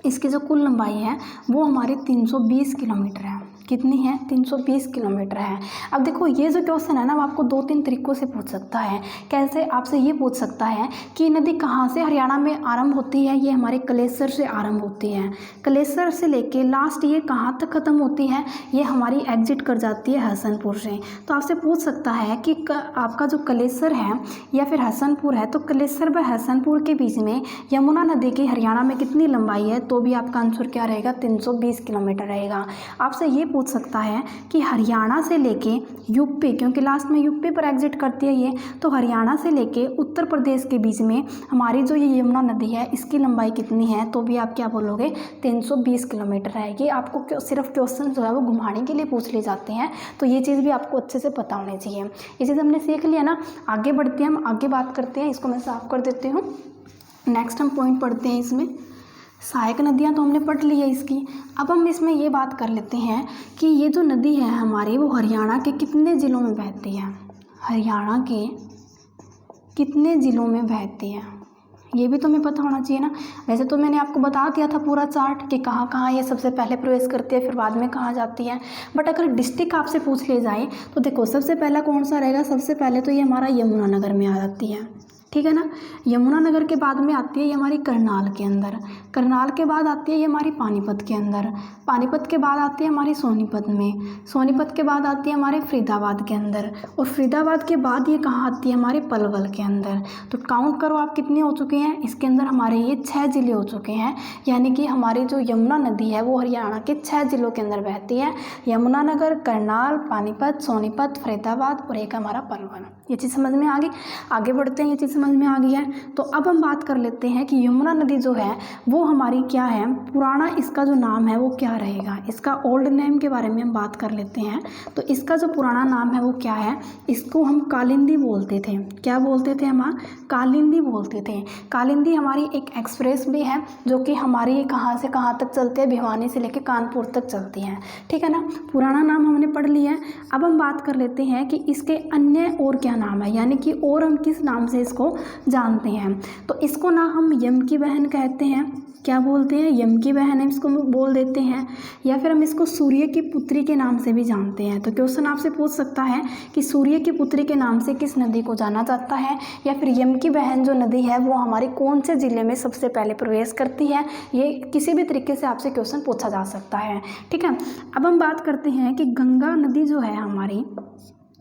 [SPEAKER 1] इसकी जो कुल लंबाई है वो हमारी 320 किलोमीटर है। कितनी है, 320 किलोमीटर है। अब देखो ये जो क्वेश्चन है ना, वो आपको 2-3 तरीक़ों से पूछ सकता है। कैसे, आपसे ये पूछ सकता है कि नदी कहाँ से हरियाणा में आरंभ होती है, ये हमारे कलेसर से आरंभ होती है, कलेसर से लेके लास्ट ये कहाँ तक ख़त्म होती है, ये हमारी एग्जिट कर जाती है हसनपुर से। तो आपसे पूछ सकता है कि आपका जो कलेसर है या फिर हसनपुर है, तो कलेसर व हसनपुर के बीच में यमुना नदी की हरियाणा में कितनी लंबाई है, तो भी आपका आंसर क्या रहेगा, 320 किलोमीटर रहेगा। आपसे ये पूछ सकता है कि हरियाणा से लेके यूपी, क्योंकि लास्ट में यूपी पर एग्जिट करती है ये, तो हरियाणा से लेके उत्तर प्रदेश के बीच में हमारी जो ये यमुना नदी है इसकी लंबाई कितनी है, तो भी आप क्या बोलोगे, 320 किलोमीटर रहेगी। आपको सिर्फ क्वेश्चन जो है वो घुमाने के लिए पूछ ले जाते हैं, तो ये चीज़ भी आपको अच्छे से पता होनी चाहिए। ये चीज़ हमने सीख लिया ना, आगे बढ़ते हैं, हम आगे बात करते हैं। इसको मैं साफ कर देती हूँ। नेक्स्ट हम पॉइंट पढ़ते हैं इसमें, सहायक नदियाँ तो हमने पढ़ ली है इसकी। अब हम इसमें ये बात कर लेते हैं कि ये जो नदी है हमारी, वो हरियाणा के कितने ज़िलों में बहती है, हरियाणा के कितने ज़िलों में बहती है, ये भी तो हमें पता होना चाहिए ना। वैसे तो मैंने आपको बता दिया था पूरा चार्ट कि कहाँ कहाँ ये सबसे पहले प्रवेश करती है, फिर बाद में कहाँ जाती है। बट अगर डिस्ट्रिक्ट आपसे पूछ ले जाए तो देखो सबसे पहला कौन सा रहेगा, सबसे पहले तो ये हमारा यमुनानगर में आ जाती है। ठीक है ना, यमुनानगर के बाद में आती है ये हमारी करनाल के अंदर, करनाल के बाद आती है ये हमारी पानीपत के अंदर, पानीपत के बाद आती है हमारी सोनीपत में, सोनीपत के बाद आती है हमारे फरीदाबाद के अंदर, और फरीदाबाद के बाद ये कहाँ आती है, हमारे पलवल के अंदर। तो काउंट करो आप कितने हो चुके हैं, इसके अंदर हमारे ये 6 ज़िले हो चुके हैं। यानी कि हमारी जो यमुना नदी है वो हरियाणा के 6 ज़िलों के अंदर बहती है, यमुनानगर, करनाल, पानीपत, सोनीपत, फरीदाबाद और एक हमारा पलवल। ये चीज़ समझ में आ गई, आगे बढ़ते हैं, ये चीज़ समझ में आ गई है। तो अब हम बात कर लेते हैं कि यमुना नदी जो है वो हमारी क्या है, पुराना इसका जो नाम है वो क्या रहेगा, इसका ओल्ड नेम के बारे में हम बात कर लेते हैं। तो इसका जो पुराना नाम है वो क्या है, इसको हम कालिंदी बोलते थे। क्या बोलते थे हम, कालिंदी बोलते थे। कालिंदी हमारी एक एक्सप्रेस भी है जो कि हमारी कहाँ से कहाँ तक चलती है, भिवानी से लेकर कानपुर तक चलती है। ठीक है ना, पुराना नाम हमने पढ़ लिया है। अब हम बात कर लेते हैं कि इसके अन्य और क्या नाम है, यानी कि और हम किस नाम से इसको जानते हैं। तो इसको ना हम यम की बहन कहते हैं, क्या बोलते हैं, यम की बहन है इसको बोल देते हैं, या फिर हम इसको सूर्य की पुत्री के नाम से भी जानते हैं। तो क्वेश्चन आपसे पूछ सकता है कि सूर्य की पुत्री के नाम से किस नदी को जाना जाता है, या फिर यम की बहन जो नदी है वो हमारे कौन से ज़िले में सबसे पहले प्रवेश करती है। ये किसी भी तरीके से आपसे क्वेश्चन पूछा जा सकता है। ठीक है, अब हम बात करते हैं कि गंगा नदी जो है हमारी,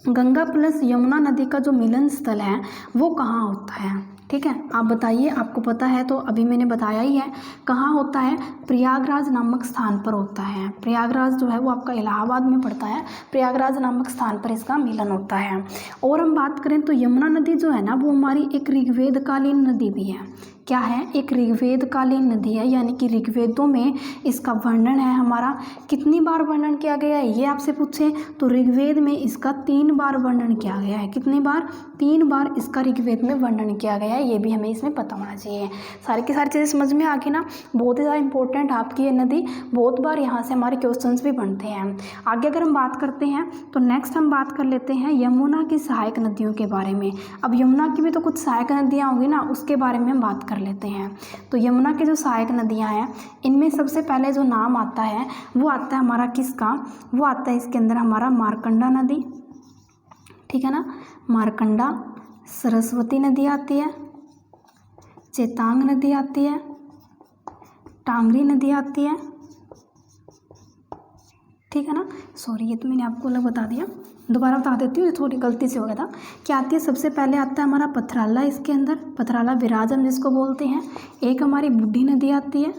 [SPEAKER 1] गंगा प्लस यमुना नदी का जो मिलन स्थल है वो कहाँ होता है। ठीक है, आप बताइए, आपको पता है तो अभी मैंने बताया ही है कहाँ होता है, प्रयागराज नामक स्थान पर होता है। प्रयागराज जो है वो आपका इलाहाबाद में पड़ता है, प्रयागराज नामक स्थान पर इसका मिलन होता है। और हम बात करें तो यमुना नदी जो है ना वो हमारी एक ऋग्वेदकालीन नदी भी है। क्या है, एक ऋग्वेद कालीन नदी है, यानी कि ऋग्वेदों में इसका वर्णन है हमारा। कितनी बार वर्णन किया गया है ये आपसे पूछे तो ऋग्वेद में इसका 3 बार वर्णन किया गया है। कितनी बार? 3 बार इसका ऋग्वेद में वर्णन किया गया है, ये भी हमें इसमें पता होना चाहिए। सारी की सारी चीज़ें समझ में आ गई ना। बहुत ही ज़्यादा इंपॉर्टेंट आपकी ये नदी, बहुत बार यहाँ से हमारे क्वेश्चंस भी बनते हैं। आगे अगर हम बात करते हैं तो नेक्स्ट हम बात कर लेते हैं यमुना की सहायक नदियों के बारे में। अब यमुना की भी तो कुछ सहायक नदियाँ होंगी ना, उसके बारे में हम बात कर लेते हैं। तो यमुना की जो सहायक नदियाँ हैं, इनमें सबसे पहले जो नाम आता है वो आता है हमारा किसका? वो आता है इसके अंदर हमारा मारकंडा नदी, ठीक है ना। मारकंडा, सरस्वती नदी आती है, चेतांग नदी आती है, टांगरी नदी आती है, ठीक है ना। सॉरी, ये तो मैंने आपको अलग बता दिया, दोबारा बता देती हूँ, ये थोड़ी गलती से हो गया था। क्या आती है? सबसे पहले आता है हमारा पथराला, इसके अंदर पथराला बिराज हम जिसको बोलते हैं। एक हमारी बूढ़ी नदी आती है,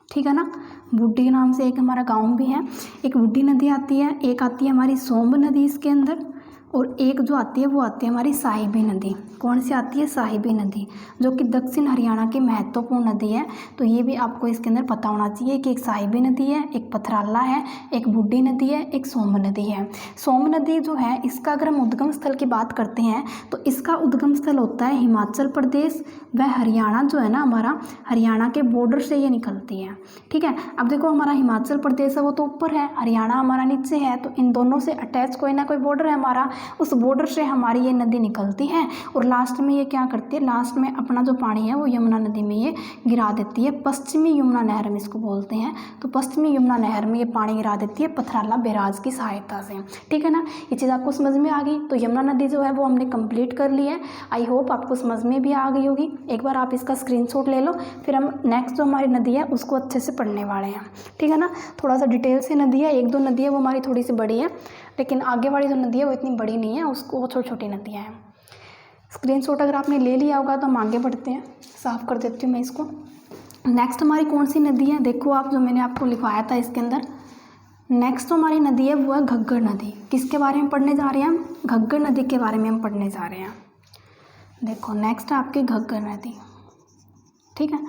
[SPEAKER 1] ठीक है ना, बूढ़ी नाम से एक हमारा गांव भी है। एक बूढ़ी नदी आती है, एक आती है हमारी सोम्ब नदी इसके अंदर, और एक जो आती है वो आती है हमारी साहिबी नदी। कौन सी आती है? साहिबी नदी, जो कि दक्षिण हरियाणा की महत्वपूर्ण नदी है। तो ये भी आपको इसके अंदर पता होना चाहिए कि एक साहिबी नदी है, एक पथराला है, एक बूढ़ी नदी है, एक सोम्ब नदी है। सोम्ब नदी जो है, इसका अगर हम उद्गम स्थल की बात करते हैं तो इसका उद्गम स्थल होता है हिमाचल प्रदेश व हरियाणा, जो है ना हमारा हरियाणा के बॉर्डर से ये निकलती है, ठीक है। अब देखो, हमारा हिमाचल प्रदेश है वो तो ऊपर है, हरियाणा हमारा नीचे है, तो इन दोनों से अटैच कोई ना कोई बॉर्डर है हमारा, उस बॉर्डर से हमारी ये नदी निकलती है और लास्ट में ये क्या करती है? लास्ट में अपना जो पानी है वो यमुना नदी में ये गिरा देती है। पश्चिमी यमुना नहर में इसको बोलते हैं। तो पश्चिमी यमुना नहर में ये पानी गिरा देती है पथराला बैराज की सहायता से, ठीक है ना। ये चीज़ आपको समझ में आ गई। तो यमुना नदी जो है वो हमने कंप्लीट कर ली है। आई होप आपको समझ में भी आ गई होगी। एक बार आप इसका स्क्रीनशॉट ले लो, फिर हम नेक्स्ट जो हमारी नदी है उसको अच्छे से पढ़ने वाले हैं, ठीक है ना। थोड़ा सा डिटेल से नदी है, 1-2 नदी है वो हमारी थोड़ी सी बड़ी है, लेकिन आगे वाली जो नदी है वो इतनी बड़ी नहीं है, उसको वो छोटी छोटी नदियाँ हैं। स्क्रीनशॉट अगर आपने ले लिया होगा तो हम आगे बढ़ते हैं। साफ़ कर देती हूँ मैं इसको। नेक्स्ट हमारी कौन सी नदी है? देखो आप, जो मैंने आपको लिखवाया था इसके अंदर, नेक्स्ट तो हमारी नदी है वो है घग्गर नदी। किसके बारे में पढ़ने जा रहे हैं हम? घग्गर नदी के बारे में हम पढ़ने जा रहे हैं। देखो, नेक्स्ट है आपकी घग्गर नदी, ठीक है।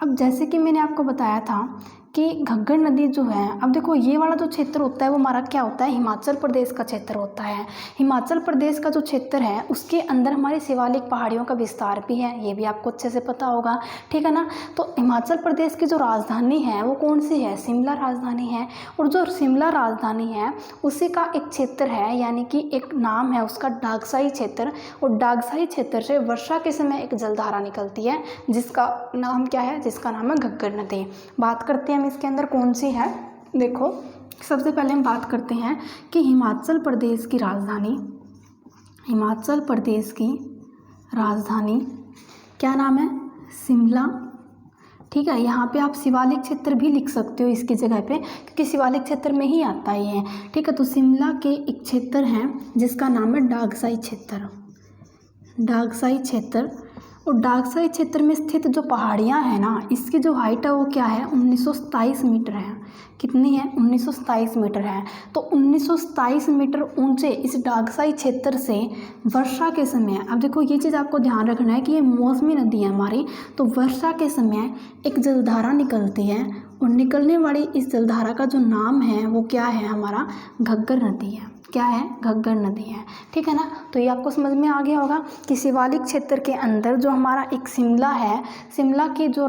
[SPEAKER 1] अब जैसे कि मैंने आपको बताया था कि घग्गर नदी जो है, अब देखो ये वाला जो क्षेत्र होता है वो हमारा क्या होता है? हिमाचल प्रदेश का क्षेत्र होता है। हिमाचल प्रदेश का जो क्षेत्र है उसके अंदर हमारी शिवालिक पहाड़ियों का विस्तार भी है, ये भी आपको अच्छे से पता होगा, ठीक है ना। तो हिमाचल प्रदेश की जो राजधानी है वो कौन सी है? शिमला राजधानी है। और जो शिमला राजधानी है उसी का एक क्षेत्र है, यानी कि एक नाम है उसका डागसाई क्षेत्र। और डागसाई क्षेत्र से वर्षा के समय एक जलधारा निकलती है जिसका नाम क्या है? जिसका नाम है घग्गर नदी। बात करते हैं इसके अंदर कौन सी है। देखो, सबसे पहले हम बात करते हैं कि हिमाचल प्रदेश की राजधानी, हिमाचल प्रदेश की राजधानी क्या नाम है? शिमला, ठीक है। यहाँ पे आप शिवालिक क्षेत्र भी लिख सकते हो इसकी जगह पे, क्योंकि शिवालिक क्षेत्र में ही आता है ये, ठीक है। तो शिमला के एक क्षेत्र है जिसका नाम है डागसाई क्षेत्र, डागसाई क्षेत्र। और डागसाई क्षेत्र में स्थित जो पहाड़ियाँ हैं ना, इसकी जो हाइट है वो क्या है? 1927 मीटर है। कितनी है? 1927 मीटर है। तो 1927 मीटर ऊंचे इस डागसाई क्षेत्र से वर्षा के समय, अब देखो ये चीज़ आपको ध्यान रखना है कि ये मौसमी नदी है हमारी, तो वर्षा के समय एक जलधारा निकलती है और निकलने वाली इस जलधारा का जो नाम है वो क्या है? हमारा घग्गर नदी है। क्या है? घग्गर नदी है, ठीक है ना। तो ये आपको समझ में आ गया होगा कि शिवालिक क्षेत्र के अंदर जो हमारा एक शिमला है, शिमला की जो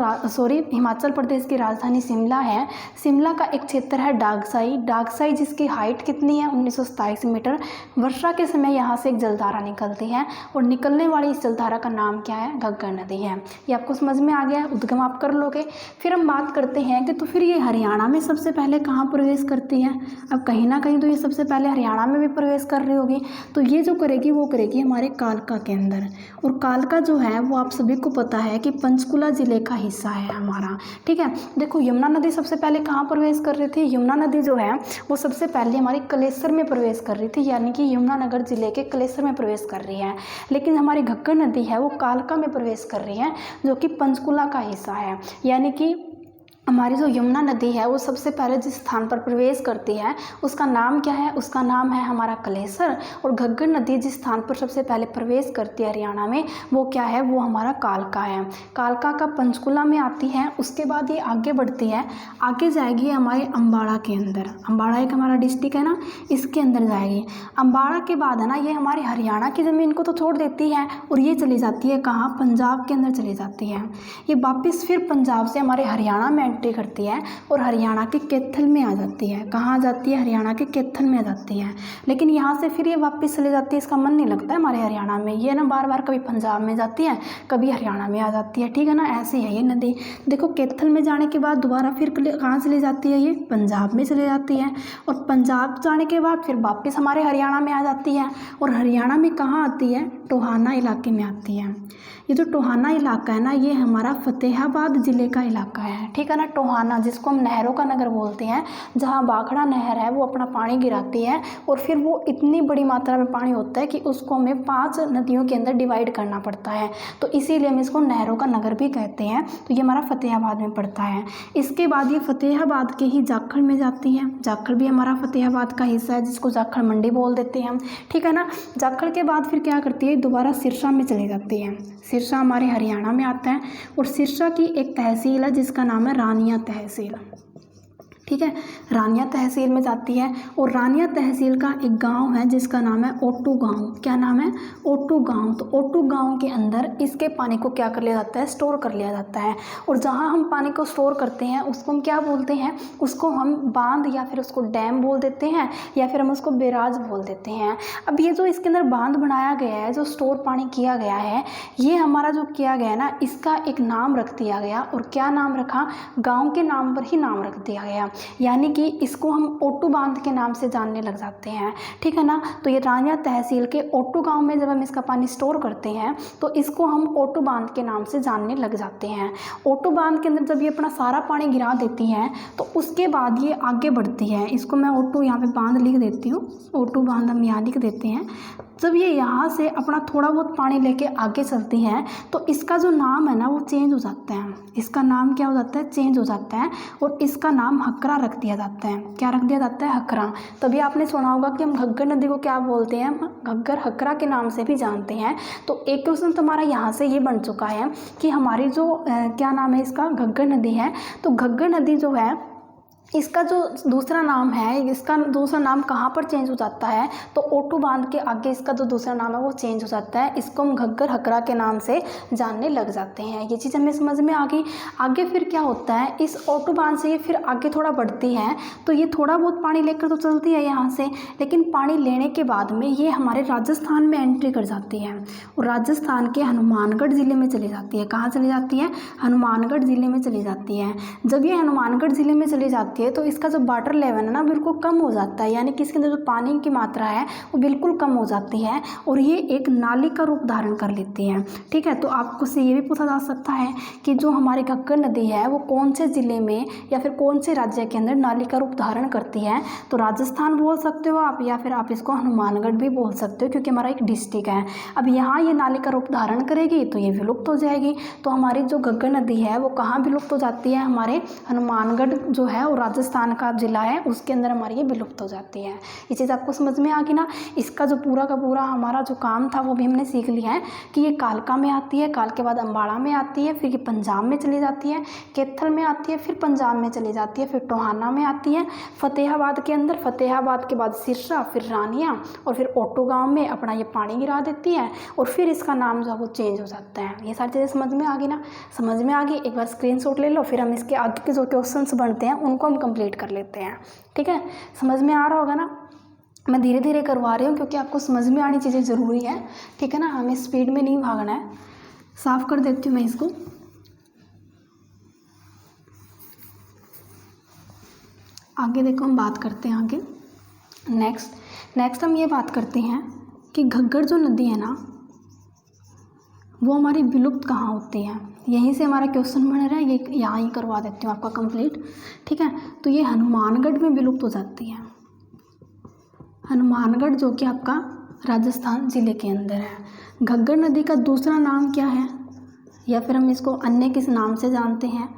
[SPEAKER 1] हिमाचल प्रदेश की राजधानी शिमला है, शिमला का एक क्षेत्र है डागसाई, डागसाई जिसकी हाइट कितनी है? 1927 मीटर। वर्षा के समय यहाँ से एक जलधारा निकलती है और निकलने वाली इस जलधारा का नाम क्या है? घग्गर नदी है। ये आपको समझ में आ गया, उद्गम आप कर लोगे। फिर हम बात करते हैं कि तो फिर ये हरियाणा में सबसे पहले कहाँ प्रवेश करती है? अब कहीं ना कहीं तो ये सबसे पहले हरियाणा में भी प्रवेश कर रही होगी। तो ये जो करेगी वो करेगी हमारे कालका के अंदर। और कालका जो है वो आप सभी को पता है कि पंचकुला जिले का हिस्सा है हमारा, ठीक है। देखो, यमुना नदी सबसे पहले कहाँ प्रवेश कर रही थी? यमुना नदी जो है वो सबसे पहले हमारी कलेसर में प्रवेश कर रही थी, यानी कि यमुनानगर जिले के कलेसर में प्रवेश कर रही है। लेकिन हमारी घग्गर नदी है वो कालका में प्रवेश कर रही है, जो कि पंचकुला का हिस्सा है। यानी कि हमारी जो यमुना नदी है वो सबसे पहले जिस स्थान पर प्रवेश करती है उसका नाम क्या है? उसका नाम है हमारा कलेसर। और घग्गर नदी जिस स्थान पर सबसे पहले प्रवेश करती है हरियाणा में, वो क्या है? वो हमारा कालका है। कालका का पंचकुला में आती है। उसके बाद ये आगे बढ़ती है, आगे जाएगी हमारे अम्बाड़ा के अंदर। अम्बाड़ा एक हमारा डिस्ट्रिक्ट है ना, इसके अंदर जाएगी। अम्बाड़ा के बाद है ना ये हमारे हरियाणा की ज़मीन को तो छोड़ देती है और ये चली जाती है कहाँ? पंजाब के अंदर चली जाती है। ये वापस फिर पंजाब से हमारे हरियाणा में एंट्री करती है और हरियाणा के कैथल में आ जाती है। कहाँ आ जाती है? हरियाणा के कैथल में आ जाती है। लेकिन यहाँ से फिर ये वापस चले जाती है, इसका मन नहीं लगता है हमारे हरियाणा में। ये ना बार बार कभी पंजाब में जाती है, कभी हरियाणा में आ जाती है, ठीक है ना। ऐसे है ये नदी। देखो कैथल में जाने के बाद दोबारा फिर कहाँ चली जाती है? ये पंजाब में चले जाती है। और पंजाब जाने के बाद फिर वापस हमारे हरियाणा में आ जाती है। और हरियाणा में कहाँ आती है? टोहाना इलाके में आती है। ये जो टोहाना इलाका है ना, ये हमारा फतेहाबाद ज़िले का इलाका है, ठीक है ना। टोहाना जिसको हम नहरों का नगर बोलते हैं, जहाँ बाखड़ा नहर है वो अपना पानी गिराती है और फिर वो इतनी बड़ी मात्रा में पानी होता है कि उसको हमें 5 नदियों के अंदर डिवाइड करना पड़ता है, तो इसीलिए हम इसको नहरों का नगर भी कहते हैं। तो ये हमारा फतेहाबाद में पड़ता है। इसके बाद ये फतेहाबाद के ही जाखड़ में जाती है। जाखड़ भी हमारा फतेहाबाद का हिस्सा है, जिसको जाखड़ मंडी बोल देते हैं हम, ठीक है ना। जाखड़ के बाद फिर क्या करती है? दोबारा सिरसा में चली जाती है। सिरसा हमारे हरियाणा में आता है और सिरसा की एक तहसील है जिसका नाम है रानिया तहसील, ठीक है। रानिया तहसील में जाती है और रानिया तहसील का एक गांव है जिसका नाम है ओटू गांव। क्या नाम है? ओटू गांव। तो ओटू गांव के अंदर इसके पानी को क्या कर लिया जाता है? स्टोर कर लिया जाता है। और जहां हम पानी को स्टोर करते हैं उसको हम क्या बोलते हैं? उसको हम बांध या फिर उसको डैम बोल देते हैं या फिर हम उसको बैराज बोल देते हैं। अब ये जो इसके अंदर बांध बनाया गया है, जो स्टोर पानी किया गया है, ये हमारा जो किया गया है ना, इसका एक नाम रख दिया गया। और क्या नाम रखा? गाँव के नाम पर ही नाम रख दिया गया, यानी कि इसको हम ओटू बांध के नाम से जानने लग जाते हैं, ठीक है ना। तो ये रानिया तहसील के ओटू गांव में जब हम इसका पानी स्टोर करते हैं तो इसको हम ओटू बांध के नाम से जानने लग जाते हैं। ओटू बांध के अंदर जब ये अपना सारा पानी गिरा देती हैं तो उसके बाद ये आगे बढ़ती है। इसको मैं ओटू यहाँ पे बांध लिख देती हूँ, ओटू बांध हम यहाँ लिख देते हैं। जब ये यहाँ से अपना थोड़ा बहुत पानी लेके आगे चलती हैं तो इसका जो नाम है ना वो चेंज हो जाता है। इसका नाम क्या हो जाता है? चेंज हो जाता है और इसका नाम हकरा रख दिया जाता है। क्या रख दिया जाता है? हकरा। तभी आपने सुना होगा कि हम घग्गर नदी को क्या बोलते हैं? हम घग्गर हकरा के नाम से भी जानते हैं। तो एक क्वेश्चन तुम्हारा यहाँ से ये बन चुका है कि हमारी जो क्या नाम है इसका? घग्गर नदी है। तो घग्गर नदी जो है इसका जो दूसरा नाम है, इसका दूसरा नाम कहाँ पर चेंज हो जाता है? तो ओटू बांध के आगे इसका जो दूसरा नाम है वो चेंज हो जाता है। इसको हम घग्गर हकरा के नाम से जानने लग जाते हैं। ये चीज़ हमें समझ में आ गई। आगे फिर क्या होता है? इस ओटू बांध से ये फिर आगे थोड़ा बढ़ती है तो ये थोड़ा बहुत पानी लेकर तो चलती है यहाँ से, लेकिन पानी लेने के बाद में ये हमारे राजस्थान में एंट्री कर जाती है और राजस्थान के हनुमानगढ़ ज़िले में चली जाती है। कहाँ चली जाती है? हनुमानगढ़ ज़िले में चली जाती है। जब ये हनुमानगढ़ ज़िले में चली जाती है तो इसका जो वाटर लेवल है ना बिल्कुल कम हो जाता है, यानी कि इसके अंदर जो पानी की मात्रा है वो बिल्कुल कम हो जाती है और ये एक नाली का रूप धारण कर लेती है, ठीक है। तो आपको से ये भी पूछा जा सकता है कि जो हमारी घग्गर नदी है वो कौन से ज़िले में या फिर कौन से राज्य के अंदर नाली का रूप धारण करती है? तो राजस्थान बोल सकते हो आप, या फिर आप इसको हनुमानगढ़ भी बोल सकते हो क्योंकि हमारा एक डिस्ट्रिक्ट है। अब यहाँ ये नाली का रूप धारण करेगी तो ये विलुप्त हो जाएगी। तो हमारी जो घग्गर नदी है वो कहाँ विलुप्त हो जाती है? हमारे हनुमानगढ़ जो है वो राजस्थान का जिला है उसके अंदर हमारी ये विलुप्त हो जाती है। ये चीज़ आपको समझ में आ गई ना। इसका जो पूरा का पूरा हमारा जो काम था वो भी हमने सीख लिया है कि ये कालका में आती है, काल के बाद अम्बाड़ा में आती है, फिर ये पंजाब में चली जाती है, कैथल में आती है, फिर पंजाब में चली जाती है, फिर टोहाना में आती है, फतेहाबाद के अंदर, फतेहाबाद के बाद सिरसा, फिर रानिया और फिर ओटू गाँव में अपना ये पानी गिरा देती है और फिर इसका नाम जो है वो चेंज हो जाता है। ये सारी चीज़ें समझ में आ गई ना। समझ में आ गई, एक बार स्क्रीनशॉट ले लो, फिर हम इसके आगे के जो क्वेश्चंस बनते हैं उनको हम कंप्लीट कर लेते हैं, ठीक है। समझ में आ रहा होगा ना। मैं धीरे धीरे करवा रही हूँ क्योंकि आपको समझ में आनी चीज़ें ज़रूरी है, ठीक है ना। हमें स्पीड में नहीं भागना है। साफ़ कर देती हूँ मैं इसको। आगे देखो हम बात करते हैं आगे। नेक्स्ट हम ये बात करते हैं कि घग्गर जो नदी है ना वो हमारी विलुप्त कहाँ होती है। यहीं से हमारा क्वेश्चन बन रहा है, ये यहाँ ही करवा देती हूँ आपका कंप्लीट, ठीक है। तो ये हनुमानगढ़ में विलुप्त हो जाती है। हनुमानगढ़ जो कि आपका राजस्थान ज़िले के अंदर है। घग्गर नदी का दूसरा नाम क्या है या फिर हम इसको अन्य किस नाम से जानते हैं?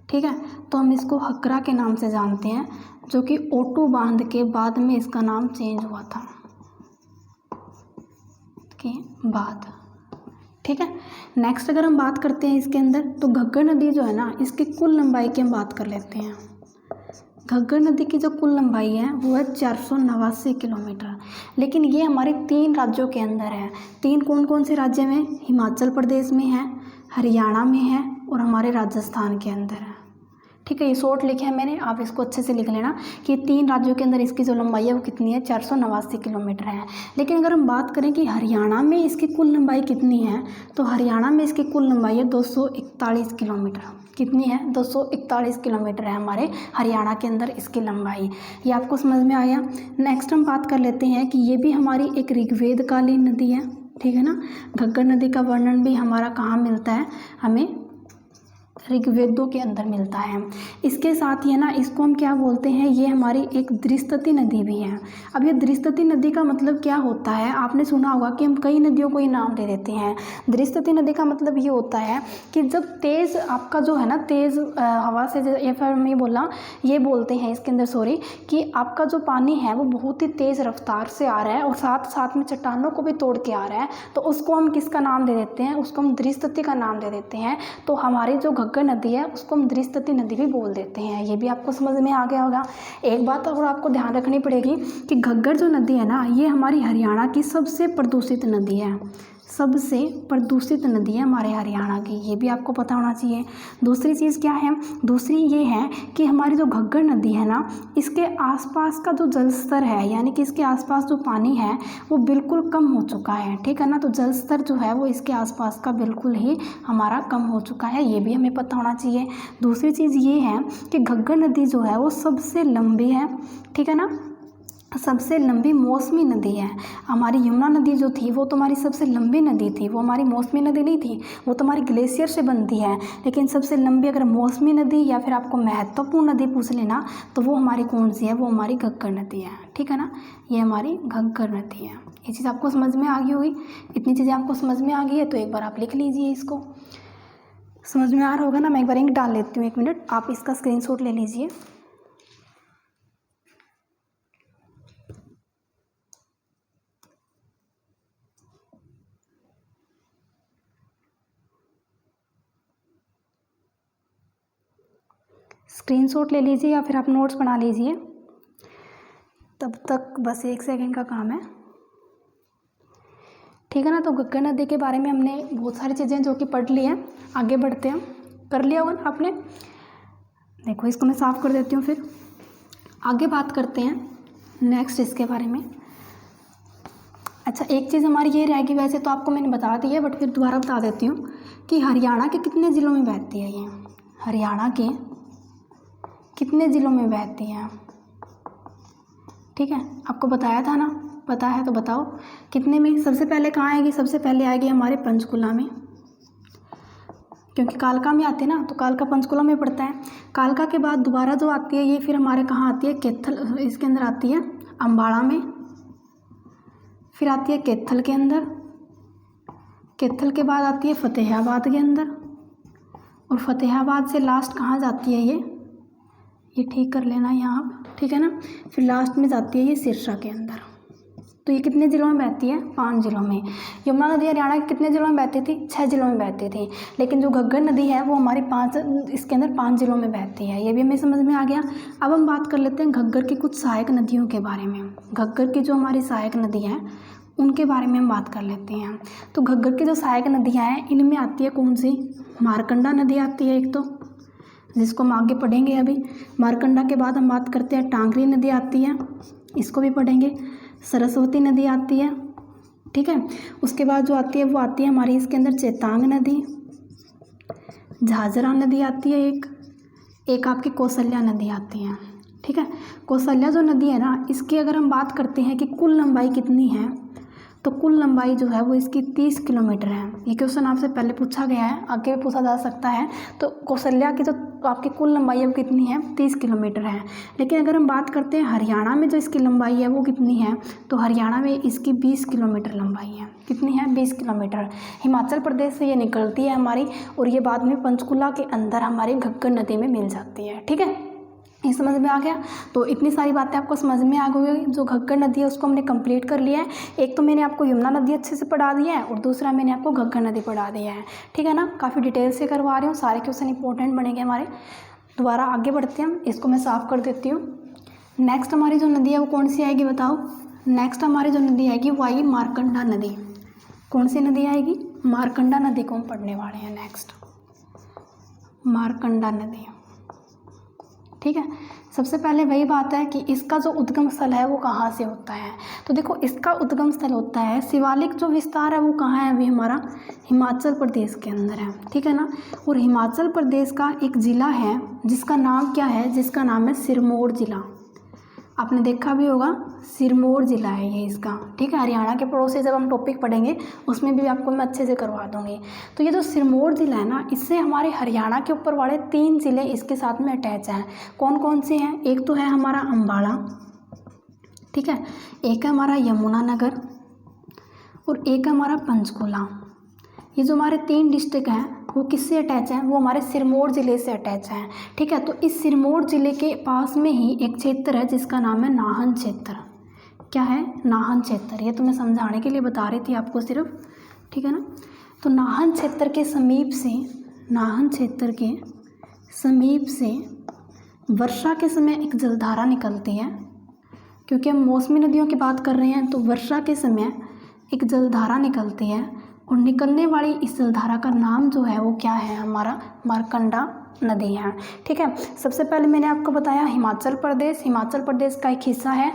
[SPEAKER 1] ठीक है। तो हम इसको हकरा के नाम से जानते हैं, जो कि ओटू बांध के बाद में इसका नाम चेंज हुआ था के बाद। ठीक है। नेक्स्ट अगर हम बात करते हैं इसके अंदर, तो घग्गर नदी जो है ना, इसकी कुल लंबाई की हम बात कर लेते हैं। घग्गर नदी की जो कुल लंबाई है वो है 489 किलोमीटर। लेकिन ये हमारे 3 राज्यों के अंदर है। 3 कौन कौन से राज्य में? हिमाचल प्रदेश में है, हरियाणा में है और हमारे राजस्थान के अंदर है। ठीक है, ये शॉर्ट लिखे हैं मैंने, आप इसको अच्छे से लिख लेना कि 3 राज्यों के अंदर इसकी जो लंबाई है वो कितनी है, 489 किलोमीटर है। लेकिन अगर हम बात करें कि हरियाणा में इसकी कुल लंबाई कितनी है, तो हरियाणा में इसकी कुल लंबाई है 241 किलोमीटर। कितनी है? 241 किलोमीटर है हमारे हरियाणा के अंदर इसकी लंबाई। ये आपको समझ में आया। नेक्स्ट हम बात कर लेते हैं कि ये भी हमारी एक ऋग्वेद कालीन नदी है। ठीक है ना। घग्गर नदी का वर्णन भी हमारा कहाँ मिलता है? हमें ऋग्वेदों के अंदर मिलता है। इसके साथ ही है ना, इसको हम क्या बोलते हैं, ये हमारी एक दृष्टति नदी भी है। अब ये दृष्टति नदी का मतलब क्या होता है? आपने सुना होगा कि हम कई नदियों को ये नाम दे देते हैं। दृष्टति नदी का मतलब ये होता है कि जब तेज़ आपका जो है ना, तेज़ हवा से, या फिर मैं ये बोलते हैं इसके अंदर सॉरी, कि आपका जो पानी है वो बहुत ही तेज़ रफ्तार से आ रहा है और साथ साथ में चट्टानों को भी तोड़ के आ रहा है, तो उसको हम किसका नाम दे देते हैं? उसको हम दृष्टति का नाम दे देते हैं। तो हमारी जो घग्गर नदी है उसको हम दृष्टति नदी भी बोल देते हैं। ये भी आपको समझ में आ गया होगा। एक बात और आपको ध्यान रखनी पड़ेगी कि घग्गर जो नदी है ना, ये हमारी हरियाणा की सबसे प्रदूषित नदी है। सबसे प्रदूषित नदी है हमारे हरियाणा की, ये भी आपको पता होना चाहिए। दूसरी चीज़ क्या है? दूसरी ये है कि हमारी जो घग्गर नदी है ना, इसके आसपास का जो जल स्तर है, यानी कि इसके आसपास जो पानी है वो बिल्कुल कम हो चुका है। ठीक है ना। तो जल स्तर जो है वो इसके आसपास का बिल्कुल ही हमारा कम हो चुका है, ये भी हमें पता होना चाहिए। दूसरी चीज़ ये है कि घग्गर नदी जो है वो सबसे लंबी है। ठीक है ना। सबसे लंबी मौसमी नदी है। हमारी यमुना नदी जो थी वो तो हमारी सबसे लंबी नदी थी, वो हमारी मौसमी नदी नहीं थी, वो तो हमारी ग्लेशियर से बनती है। लेकिन सबसे लंबी अगर मौसमी नदी या फिर आपको महत्वपूर्ण नदी पूछ लेना, तो वो हमारी कौन सी है? वो हमारी घग्गर नदी है। ठीक है ना। ये हमारी घग्गर नदी है। ये चीज़ आपको समझ में आ गई होगी। इतनी चीज़ें आपको समझ में आ गई है तो एक बार आप लिख लीजिए इसको। समझ में आ रहा होगा ना। मैं एक बार इंक डाल लेती हूँ, 1 मिनट, आप इसका स्क्रीनशॉट ले लीजिए। स्क्रीनशॉट ले लीजिए या फिर आप नोट्स बना लीजिए, तब तक बस 1 सेकंड का काम है। ठीक है ना। तो घग्गर नदी के बारे में हमने बहुत सारी चीज़ें जो कि पढ़ ली हैं। आगे बढ़ते हैं। कर लिया होगा ना आपने? देखो, इसको मैं साफ़ कर देती हूँ, फिर आगे बात करते हैं नेक्स्ट इसके बारे में। अच्छा, एक चीज़ हमारी ये रहेगी, वैसे तो आपको मैंने बता दी है बट फिर दोबारा बता देती हूँ कि हरियाणा के कितने ज़िलों में बहती है ये? हरियाणा के कितने ज़िलों में बहती है? ठीक है, आपको बताया था ना, पता है तो बताओ कितने में। सबसे पहले कहाँ आएगी? सबसे पहले आएगी हमारे पंचकुला में, क्योंकि कालका में आते हैं ना, तो कालका पंचकुला में पड़ता है। कालका के बाद दोबारा जो आती है ये फिर हमारे कहाँ आती है? कैथल, इसके अंदर आती है अम्बाड़ा में, फिर आती है कैथल के अंदर, कैथल के बाद आती है फतेहाबाद के अंदर, और फतेहाबाद से लास्ट कहाँ जाती है? ये ठीक कर लेना यहाँ आप। ठीक है ना। फिर लास्ट में जाती है ये सिरसा के अंदर। तो ये कितने ज़िलों में बहती है? 5 ज़िलों में। यमुना नदी हरियाणा के कितने ज़िलों में बहती थी? 6 ज़िलों में बहती थी। लेकिन जो घग्गर नदी है वो हमारी इसके अंदर 5 ज़िलों में बहती है। ये भी हमें समझ में आ गया। अब हम बात कर लेते हैं घग्गर की कुछ सहायक नदियों के बारे में। घग्गर की जो हमारी सहायक नदी है उनके बारे में हम बात कर लेते हैं। तो घग्गर की जो सहायक नदियाँ हैं इनमें आती है कौन सी? मारकंडा नदी आती है एक, तो जिसको हम आगे पढ़ेंगे अभी। मारकंडा के बाद हम बात करते हैं टांगरी नदी आती है, इसको भी पढ़ेंगे। सरस्वती नदी आती है। ठीक है। उसके बाद जो आती है वो आती है हमारी इसके अंदर चेतांग नदी, झाझरा नदी आती है एक आपकी कौशल्या नदी आती है। ठीक है। कौशल्या जो नदी है ना, इसकी अगर हम बात करते हैं कि कुल लंबाई कितनी है, तो कुल लंबाई जो है वो इसकी 30 किलोमीटर है। ये क्वेश्चन आपसे पहले पूछा गया है, आगे भी पूछा जा सकता है। तो कौशल्या की जो आपकी कुल लंबाई है वो कितनी है, 30 किलोमीटर है। लेकिन अगर हम बात करते हैं हरियाणा में जो इसकी लंबाई है वो कितनी है, तो हरियाणा में इसकी 20 किलोमीटर लंबाई है। कितनी है, 20 किलोमीटर। हिमाचल प्रदेश से ये निकलती है हमारी, और ये बाद में पंचकुला के अंदर हमारी घग्गर नदी में मिल जाती है। ठीक है, ये समझ में आ गया। तो इतनी सारी बातें आपको समझ में आ गई। जो घग्गर नदी है उसको हमने कंप्लीट कर लिया है। एक तो मैंने आपको यमुना नदी अच्छे से पढ़ा दिया है, और दूसरा मैंने आपको घग्गर नदी पढ़ा दिया है। ठीक है ना, काफ़ी डिटेल से करवा रही हूँ, सारे क्वेश्चन इंपॉर्टेंट बनेंगे हमारे। दोबारा आगे बढ़ते हैं, इसको मैं साफ़ कर देती हूँ। नेक्स्ट हमारी जो नदी है वो कौन सी आएगी बताओ। नेक्स्ट हमारी जो नदी आएगी वो आएगी मारकंडा नदी। कौन सी नदी आएगी, मारकंडा नदी को हम पढ़ने वाले हैं नेक्स्ट, मारकंडा नदी। ठीक है, सबसे पहले वही बात है कि इसका जो उद्गम स्थल है वो कहाँ से होता है। तो देखो, इसका उद्गम स्थल होता है, शिवालिक जो विस्तार है वो कहाँ है, अभी हमारा हिमाचल प्रदेश के अंदर है। ठीक है ना, और हिमाचल प्रदेश का एक ज़िला है जिसका नाम क्या है, जिसका नाम है सिरमौर ज़िला। आपने देखा भी होगा, सिरमौर ज़िला है ये इसका। ठीक है, हरियाणा के पड़ोसी जब हम टॉपिक पढ़ेंगे उसमें भी आपको मैं अच्छे से करवा दूँगी। तो ये जो सिरमौर ज़िला है ना, इससे हमारे हरियाणा के ऊपर वाले 3 ज़िले इसके साथ में अटैच हैं। कौन कौन से हैं, एक तो है हमारा अम्बाला, ठीक है, एक है हमारा यमुनानगर, और एक है हमारा पंचकुला। ये जो हमारे 3 डिस्ट्रिक्ट हैं वो किससे अटैच हैं, वो हमारे सिरमौर ज़िले से अटैच हैं। ठीक है, तो इस सिरमौर ज़िले के पास में ही एक क्षेत्र है जिसका नाम है नाहन क्षेत्र। क्या है, नाहन क्षेत्र। ये तो मैं समझाने के लिए बता रही थी आपको सिर्फ। ठीक है ना, तो नाहन क्षेत्र के समीप से, नाहन क्षेत्र के समीप से वर्षा के समय एक जलधारा निकलती है। क्योंकि हम मौसमी नदियों की बात कर रहे हैं, तो वर्षा के समय एक जलधारा निकलती है, और निकलने वाली इस जलधारा का नाम जो है वो क्या है, हमारा मारकंडा नदी है। ठीक है, सबसे पहले मैंने आपको बताया हिमाचल प्रदेश। हिमाचल प्रदेश का एक हिस्सा है,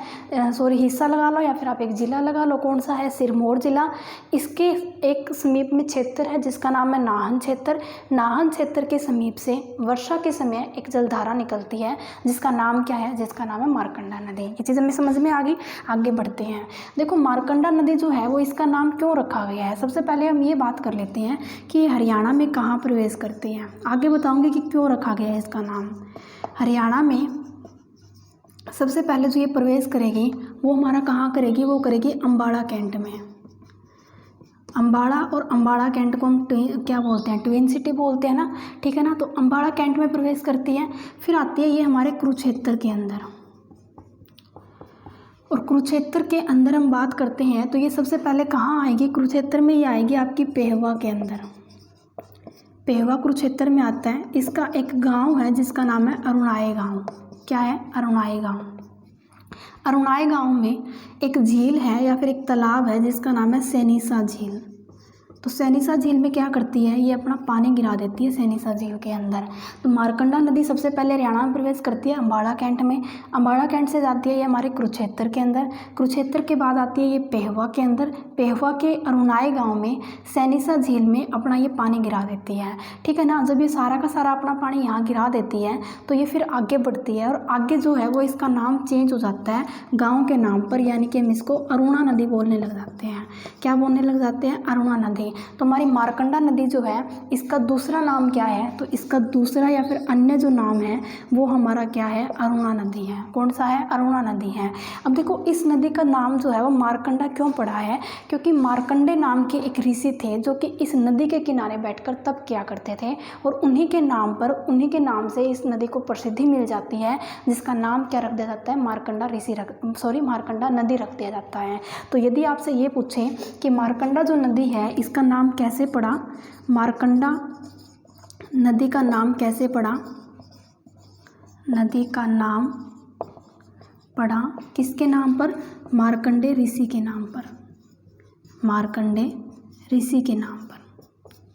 [SPEAKER 1] हिस्सा लगा लो या फिर आप एक ज़िला लगा लो, कौन सा है, सिरमौर ज़िला। इसके एक समीप में क्षेत्र है जिसका नाम है नाहन क्षेत्र। नाहन क्षेत्र के समीप से वर्षा के समय एक जलधारा निकलती है जिसका नाम क्या है, जिसका नाम है मारकंडा नदी। ये चीज़ हमें समझ में आ गई, आगे बढ़ते हैं। देखो, मारकंडा नदी जो है वो इसका नाम क्यों रखा गया है, सबसे पहले हम ये बात कर लेते हैं कि ये हरियाणा में कहाँ प्रवेश करती है। आगे बताऊँगी कि क्यों रखा गया है इसका नाम। हरियाणा में सबसे पहले जो ये प्रवेश करेगी वो हमारा कहाँ करेगी, वो करेगी अम्बाड़ा कैंट में। अम्बाड़ा और अम्बाड़ा कैंट को हम क्या बोलते हैं, ट्विन सिटी बोलते हैं ना। ठीक है ना, तो अम्बाड़ा कैंट में प्रवेश करती है। फिर आती है ये हमारे कुरुक्षेत्र के अंदर, और कुरुक्षेत्र के अंदर हम बात करते हैं तो ये सबसे पहले कहाँ आएगी, कुरुक्षेत्र में ये आएगी आपकी पेहवा के अंदर। पेहवा कुरुक्षेत्र में आता है। इसका एक गांव है जिसका नाम है अरुणाई गांव। क्या है, अरुणाई गांव। अरुणाई गांव में एक झील है या फिर एक तालाब है जिसका नाम है सैनीसा झील। तो सैनीसा झील में क्या करती है, ये अपना पानी गिरा देती है सैनीसा झील के अंदर। तो मारकंडा नदी सबसे पहले हरियाणा में प्रवेश करती है अम्बाड़ा कैंट में। अम्बाड़ा कैंट से जाती है ये हमारे कुरुक्षेत्र के अंदर। कुरुक्षेत्र के बाद आती है ये पेहवा के अंदर। पेहवा के अरुणाई गांव में सैनीसा झील में अपना ये पानी गिरा देती है। ठीक है ना, जब ये सारा का सारा अपना पानी यहाँ गिरा देती है तो ये फिर आगे बढ़ती है, और आगे जो है वो इसका नाम चेंज हो जाता है गाँव के नाम पर, यानी कि हम इसको अरुणा नदी बोलने लग जाते हैं। क्या बोलने लग जाते हैं, अरुणा नदी। तो हमारी मारकंडा नदी जो है इसका दूसरा नाम क्या है, तो इसका दूसरा या फिर अन्य जो नाम है वो हमारा क्या है, अरुणा नदी है। कौन सा है, अरुणा नदी है। अब देखो, इस नदी का नाम जो है वो मारकंडा क्यों पड़ा है, क्योंकि मारकंडे नाम के एक ऋषि थे जो कि इस नदी के किनारे बैठकर तप किया करते थे, और उन्हीं के नाम पर, उन्हीं के नाम से इस नदी को प्रसिद्धि मिल जाती है, जिसका नाम क्या रख दिया जाता है, मारकंडा नदी रख दिया जाता है। तो यदि आपसे ये पूछे कि मारकंडा जो नदी है इसका नाम कैसे पड़ा, मारकंडा नदी का नाम कैसे पड़ा, नदी का नाम पड़ा किसके नाम पर, मारकंडे ऋषि के नाम पर, मारकंडे ऋषि के नाम पर।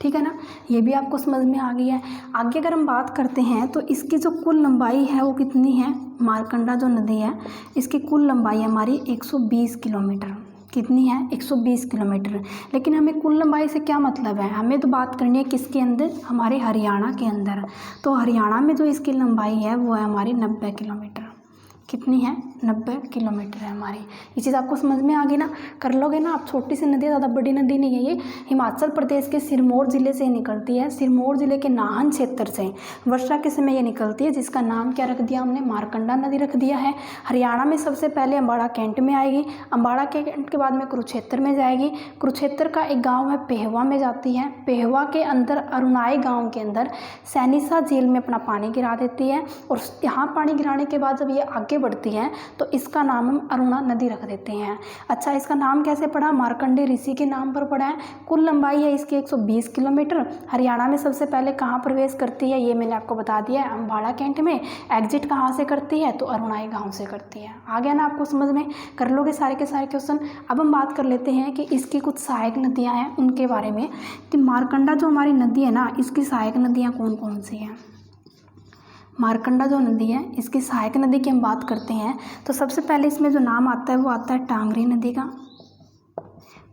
[SPEAKER 1] ठीक है ना, ये भी आपको समझ में आ गया है। आगे अगर हम बात करते हैं तो इसकी जो कुल लंबाई है वो कितनी है, मारकंडा जो नदी है इसकी कुल लंबाई हमारी 120 किलोमीटर। कितनी है, 120 किलोमीटर। लेकिन हमें कुल लंबाई से क्या मतलब है, हमें तो बात करनी है किसके अंदर, हमारे हरियाणा के अंदर। तो हरियाणा में जो इसकी लंबाई है वो है हमारी 90 किलोमीटर। कितनी है, 90 किलोमीटर है हमारी। ये चीज़ आपको समझ में आ गई ना, कर लोगे ना आप। छोटी सी नदी, ज़्यादा बड़ी नदी नहीं है ये, हिमाचल प्रदेश के सिरमौर ज़िले से निकलती है, सिरमौर ज़िले के नाहन क्षेत्र से वर्षा के समय ये निकलती है, जिसका नाम क्या रख दिया हमने, मारकंडा नदी रख दिया है। हरियाणा में सबसे पहले अम्बाड़ा कैंट में आएगी, अम्बाड़ा के कैंट के बाद में कुरुक्षेत्र में जाएगी, कुरुक्षेत्र का एक गाँव है पेहवा में जाती है, पेहवा के अंदर अरुणाई गाँव के अंदर सैनिसा झील में अपना पानी गिरा देती है, और यहाँ पानी गिराने के बाद जब ये आगे बढ़ती है तो इसका नाम हम अरुणा नदी रख देते हैं। अच्छा, इसका नाम कैसे पड़ा, मार्कंडेय ऋषि के नाम पर पड़ा है। कुल लंबाई है इसकी 120 किलोमीटर। हरियाणा में सबसे पहले कहाँ प्रवेश करती है, ये मैंने आपको बता दिया है, अम्बाड़ा कैंट में। एग्जिट कहाँ से करती है, तो अरुणाई गाँव से करती है। आ गया ना आपको समझ में, कर लोगे सारे के सारे क्वेश्चन। अब हम बात कर लेते हैं कि इसकी कुछ सहायक नदियाँ हैं उनके बारे में, कि मारकंडा जो हमारी नदी है ना, इसकी सहायक नदियाँ कौन कौन सी हैं। मारकंडा जो नदी है, इसकी सहायक नदी की हम बात करते हैं तो सबसे पहले इसमें जो नाम आता है वो आता है टांगरी नदी का।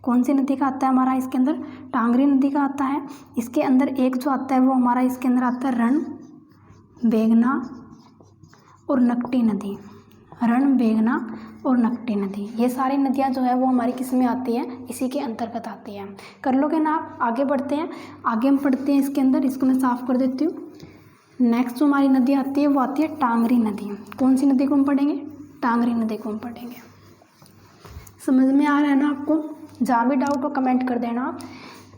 [SPEAKER 1] कौन सी नदी का आता है हमारा इसके अंदर, टांगरी नदी का आता है। इसके अंदर एक जो आता है वो हमारा इसके अंदर आता है रण, बेगना और नकटी नदी। रण, बेगना और नकटी नदी, ये सारी नदियाँ जो है वो हमारी किस में आती है, इसी के अंतर्गत आती है। कर लोगे ना आप। आगे बढ़ते हैं, आगे हम पढ़ते हैं इसके अंदर, इसको मैं साफ कर देती हूँ। नेक्स्ट जो हमारी नदी आती है वो आती है टांगरी नदी। कौन सी नदी को हम पढ़ेंगे, टांगरी नदी को हम पढ़ेंगे। समझ में आ रहा है ना आपको, जहाँ भी डाउट हो कमेंट कर देना आप।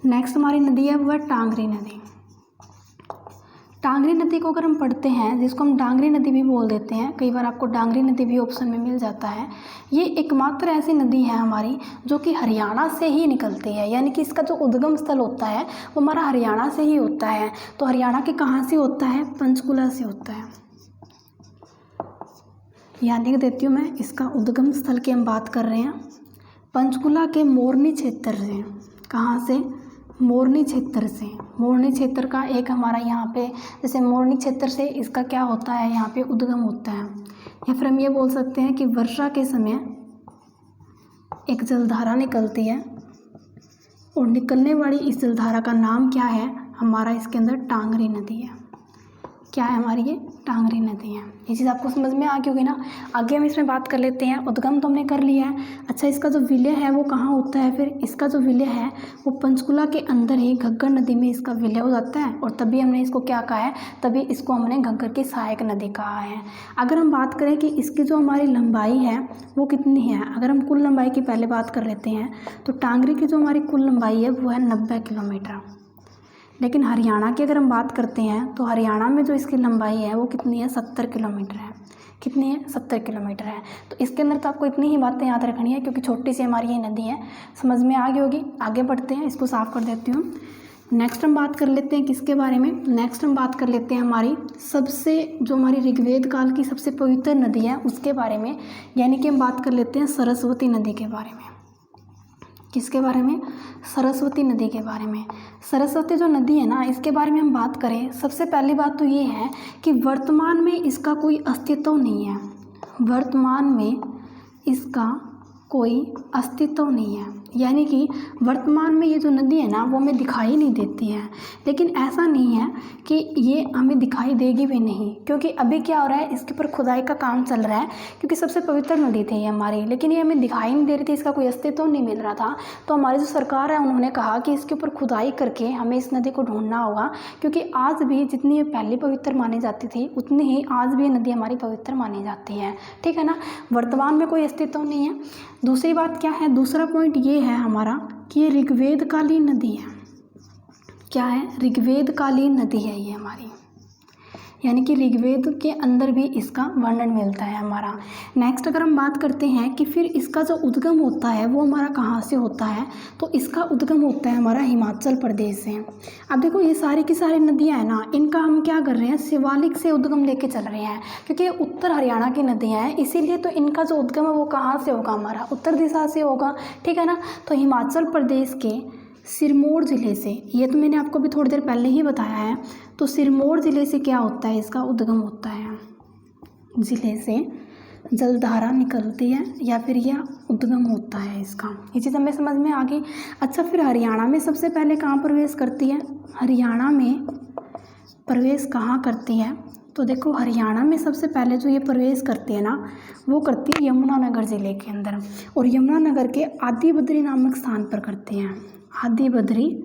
[SPEAKER 1] नेक्स्ट हमारी नदी है वो है टांगरी नदी। टांगरी नदी को अगर हम पढ़ते हैं, जिसको हम डांगरी नदी भी बोल देते हैं, कई बार आपको डांगरी नदी भी ऑप्शन में मिल जाता है। ये एकमात्र ऐसी नदी है हमारी जो कि हरियाणा से ही निकलती है, यानी कि इसका जो उद्गम स्थल होता है वो हमारा हरियाणा से ही होता है। तो हरियाणा के कहाँ से होता है, पंचकुला से होता है। यहाँ लिख देती हूँ मैं, इसका उद्गम स्थल की हम बात कर रहे हैं पंचकुला के मोरनी क्षेत्र से। कहाँ से, मोरनी क्षेत्र से। मोरनी क्षेत्र का एक हमारा यहाँ पे, जैसे मोरनी क्षेत्र से इसका क्या होता है, यहाँ पे उद्गम होता है। या फिर हम ये बोल सकते हैं कि वर्षा के समय एक जलधारा निकलती है, और निकलने वाली इस जलधारा का नाम क्या है हमारा, इसके अंदर टांगरी नदी है। क्या है हमारी, ये टांगरी नदी है। ये चीज़ आपको समझ में आ गई होगी ना। आगे हम इसमें बात कर लेते हैं, उद्गम तो हमने कर लिया है। अच्छा, इसका जो विलय है वो कहाँ होता है, फिर इसका जो विलय है वो पंचकुला के अंदर ही घग्गर नदी में इसका विलय हो जाता है, और तभी हमने इसको क्या कहा है, तभी इसको हमने घग्गर की सहायक नदी कहा है। अगर हम बात करें कि इसकी जो हमारी लंबाई है वो कितनी है, अगर हम कुल लंबाई की पहले बात कर लेते हैं तो टांगरी की जो हमारी कुल लंबाई है वो है 90 किलोमीटर। लेकिन हरियाणा की अगर हम बात करते हैं तो हरियाणा में जो इसकी लंबाई है वो कितनी है, 70 किलोमीटर है। कितनी है, 70 किलोमीटर है। तो इसके अंदर तो आपको इतनी ही बातें याद रखनी है, क्योंकि छोटी सी हमारी ये नदी है। समझ में आ गई होगी। आगे बढ़ते हैं, इसको साफ कर देती हूँ। नेक्स्ट हम बात कर लेते हैं किसके बारे में, नेक्स्ट हम बात कर लेते हैं हमारी सबसे, जो हमारी ऋग्वेद काल की सबसे पवित्र नदी है उसके बारे में, यानी कि हम बात कर लेते हैं सरस्वती नदी के बारे में। किसके बारे में, सरस्वती नदी के बारे में। सरस्वती जो नदी है ना, इसके बारे में हम बात करें, सबसे पहली बात तो ये है कि वर्तमान में इसका कोई अस्तित्व नहीं है। वर्तमान में इसका कोई अस्तित्व नहीं है, यानी कि वर्तमान में ये जो नदी है ना वो हमें दिखाई नहीं देती है। लेकिन ऐसा नहीं है कि ये हमें दिखाई देगी भी नहीं, क्योंकि अभी क्या हो रहा है, इसके ऊपर खुदाई का काम चल रहा है, क्योंकि सबसे पवित्र नदी थी ये हमारी, लेकिन ये हमें दिखाई नहीं दे रही थी, इसका कोई अस्तित्व नहीं मिल रहा था। तो हमारी जो सरकार है उन्होंने कहा कि इसके ऊपर खुदाई करके हमें इस नदी को ढूंढना होगा, क्योंकि आज भी जितनी ये पहले पवित्र मानी जाती थी उतनी ही आज भी ये नदी हमारी पवित्र मानी जाती है। ठीक है ना, वर्तमान में कोई अस्तित्व नहीं है। दूसरी बात क्या है, दूसरा पॉइंट ये है हमारा कि ये ऋग्वेद कालीन नदी है। क्या है, ऋग्वेद कालीन नदी है ये हमारी, यानी कि ऋग्वेद के अंदर भी इसका वर्णन मिलता है हमारा। नेक्स्ट अगर हम बात करते हैं कि फिर इसका जो उद्गम होता है वो हमारा कहाँ से होता है, तो इसका उद्गम होता है हमारा हिमाचल प्रदेश से। अब देखो ये सारी की सारी नदियाँ हैं ना, इनका हम क्या कर रहे हैं, शिवालिक से उद्गम लेके चल रहे हैं, क्योंकि ये उत्तर हरियाणा की नदियाँ हैं, इसीलिए तो इनका जो उद्गम है वो कहाँ से होगा, हमारा उत्तर दिशा से होगा। ठीक है ना, तो हिमाचल प्रदेश के सिरमौर ज़िले से, ये तो मैंने आपको भी थोड़ी देर पहले ही बताया है। तो सिरमौर ज़िले से क्या होता है, इसका उद्गम होता है, ज़िले से जलधारा निकलती है या फिर यह उद्गम होता है इसका। ये चीज़ हमें समझ में आ गई। अच्छा, फिर हरियाणा में सबसे पहले कहाँ प्रवेश करती है, हरियाणा में प्रवेश कहाँ करती है, तो देखो हरियाणा में सबसे पहले जो ये प्रवेश करती है ना, वो करती है यमुनानगर ज़िले के अंदर, और यमुनानगर के आदि बद्री नामक स्थान पर करती हैं। आदि बद्री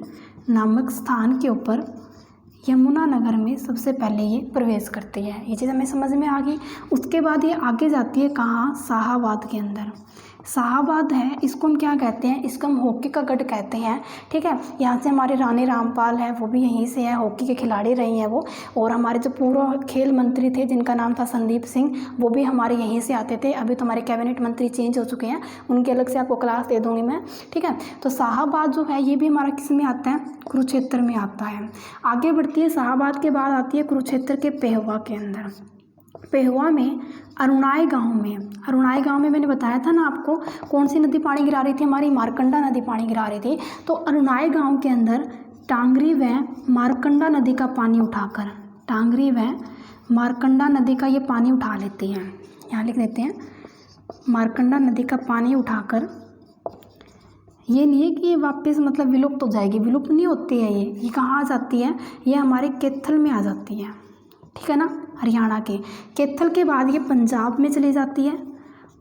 [SPEAKER 1] नामक स्थान के ऊपर यमुनानगर में सबसे पहले ये प्रवेश करती है। ये चीज़ हमें समझ में आ गई। उसके बाद ये आगे जाती है कहाँ, शाहाबाद के अंदर। शाहाबाद है, इसको हम क्या कहते हैं, इसको हम हॉकी का गढ़ कहते हैं। ठीक है, यहाँ से हमारे रानी रामपाल है, वो भी यहीं से है, हॉकी के खिलाड़ी रही हैं वो। और हमारे जो पूर्व खेल मंत्री थे जिनका नाम था संदीप सिंह, वो भी हमारे यहीं से आते थे। अभी तो हमारे कैबिनेट मंत्री चेंज हो चुके हैं, उनके अलग से आपको क्लास दे दूँगी मैं। ठीक है, तो शाहाबाद जो है ये भी हमारा किस में आता है, कुरुक्षेत्र में आता है। आगे बढ़ती है, शाहाबाद के बाद आती है कुरुक्षेत्र के पेहवा के अंदर। पेहवा में अरुणाई गांव में मैंने बताया था ना आपको, कौन सी नदी पानी गिरा रही थी, हमारी मारकंडा नदी पानी गिरा रही थी। तो अरुणाई गांव के अंदर टांगरी व मारकंडा नदी का पानी उठाकर, टांगरी व मारकंडा नदी का ये पानी उठा लेती हैं। यहाँ लिख देते हैं, मारकंडा नदी का पानी उठाकर, ये नहीं है कि ये वापस मतलब विलुप्त हो जाएगी, विलुप्त नहीं होती है ये कहाँ आ जाती है, ये हमारे कैथल में आ जाती है। ठीक है ना, हरियाणा के कैथल के बाद ये पंजाब में चली जाती है,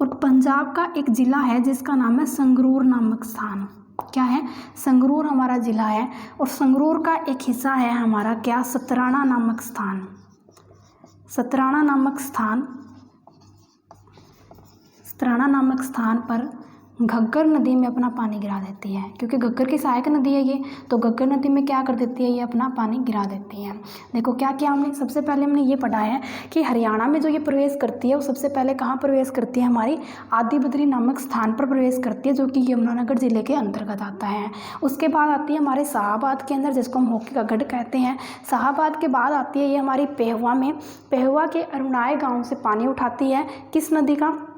[SPEAKER 1] और पंजाब का एक ज़िला है जिसका नाम है संगरूर नामक स्थान। क्या है, संगरूर हमारा ज़िला है, और संगरूर का एक हिस्सा है हमारा क्या, सतराना नामक स्थान। सतराना नामक स्थान पर घग्गर नदी में अपना पानी गिरा देती है, क्योंकि घग्गर की सहायक नदी है ये, तो घग्गर नदी में क्या कर देती है, ये अपना पानी गिरा देती है। देखो क्या क्या हमने सबसे पहले हमने ये पढ़ा है कि हरियाणा में जो ये प्रवेश करती है वो सबसे पहले कहाँ प्रवेश करती है, हमारी आदि बद्री नामक स्थान पर प्रवेश करती है, जो कि यमुनानगर ज़िले के अंतर्गत आता है। उसके बाद आती है हमारे शाहाबाद के अंदर, जिसको हम हॉकी का गढ़ कहते हैं। शाहाबाद के बाद आती है ये हमारी पेहवा में। पेहवा के अरुणाई गाँव से पानी उठाती है, किस नदी का,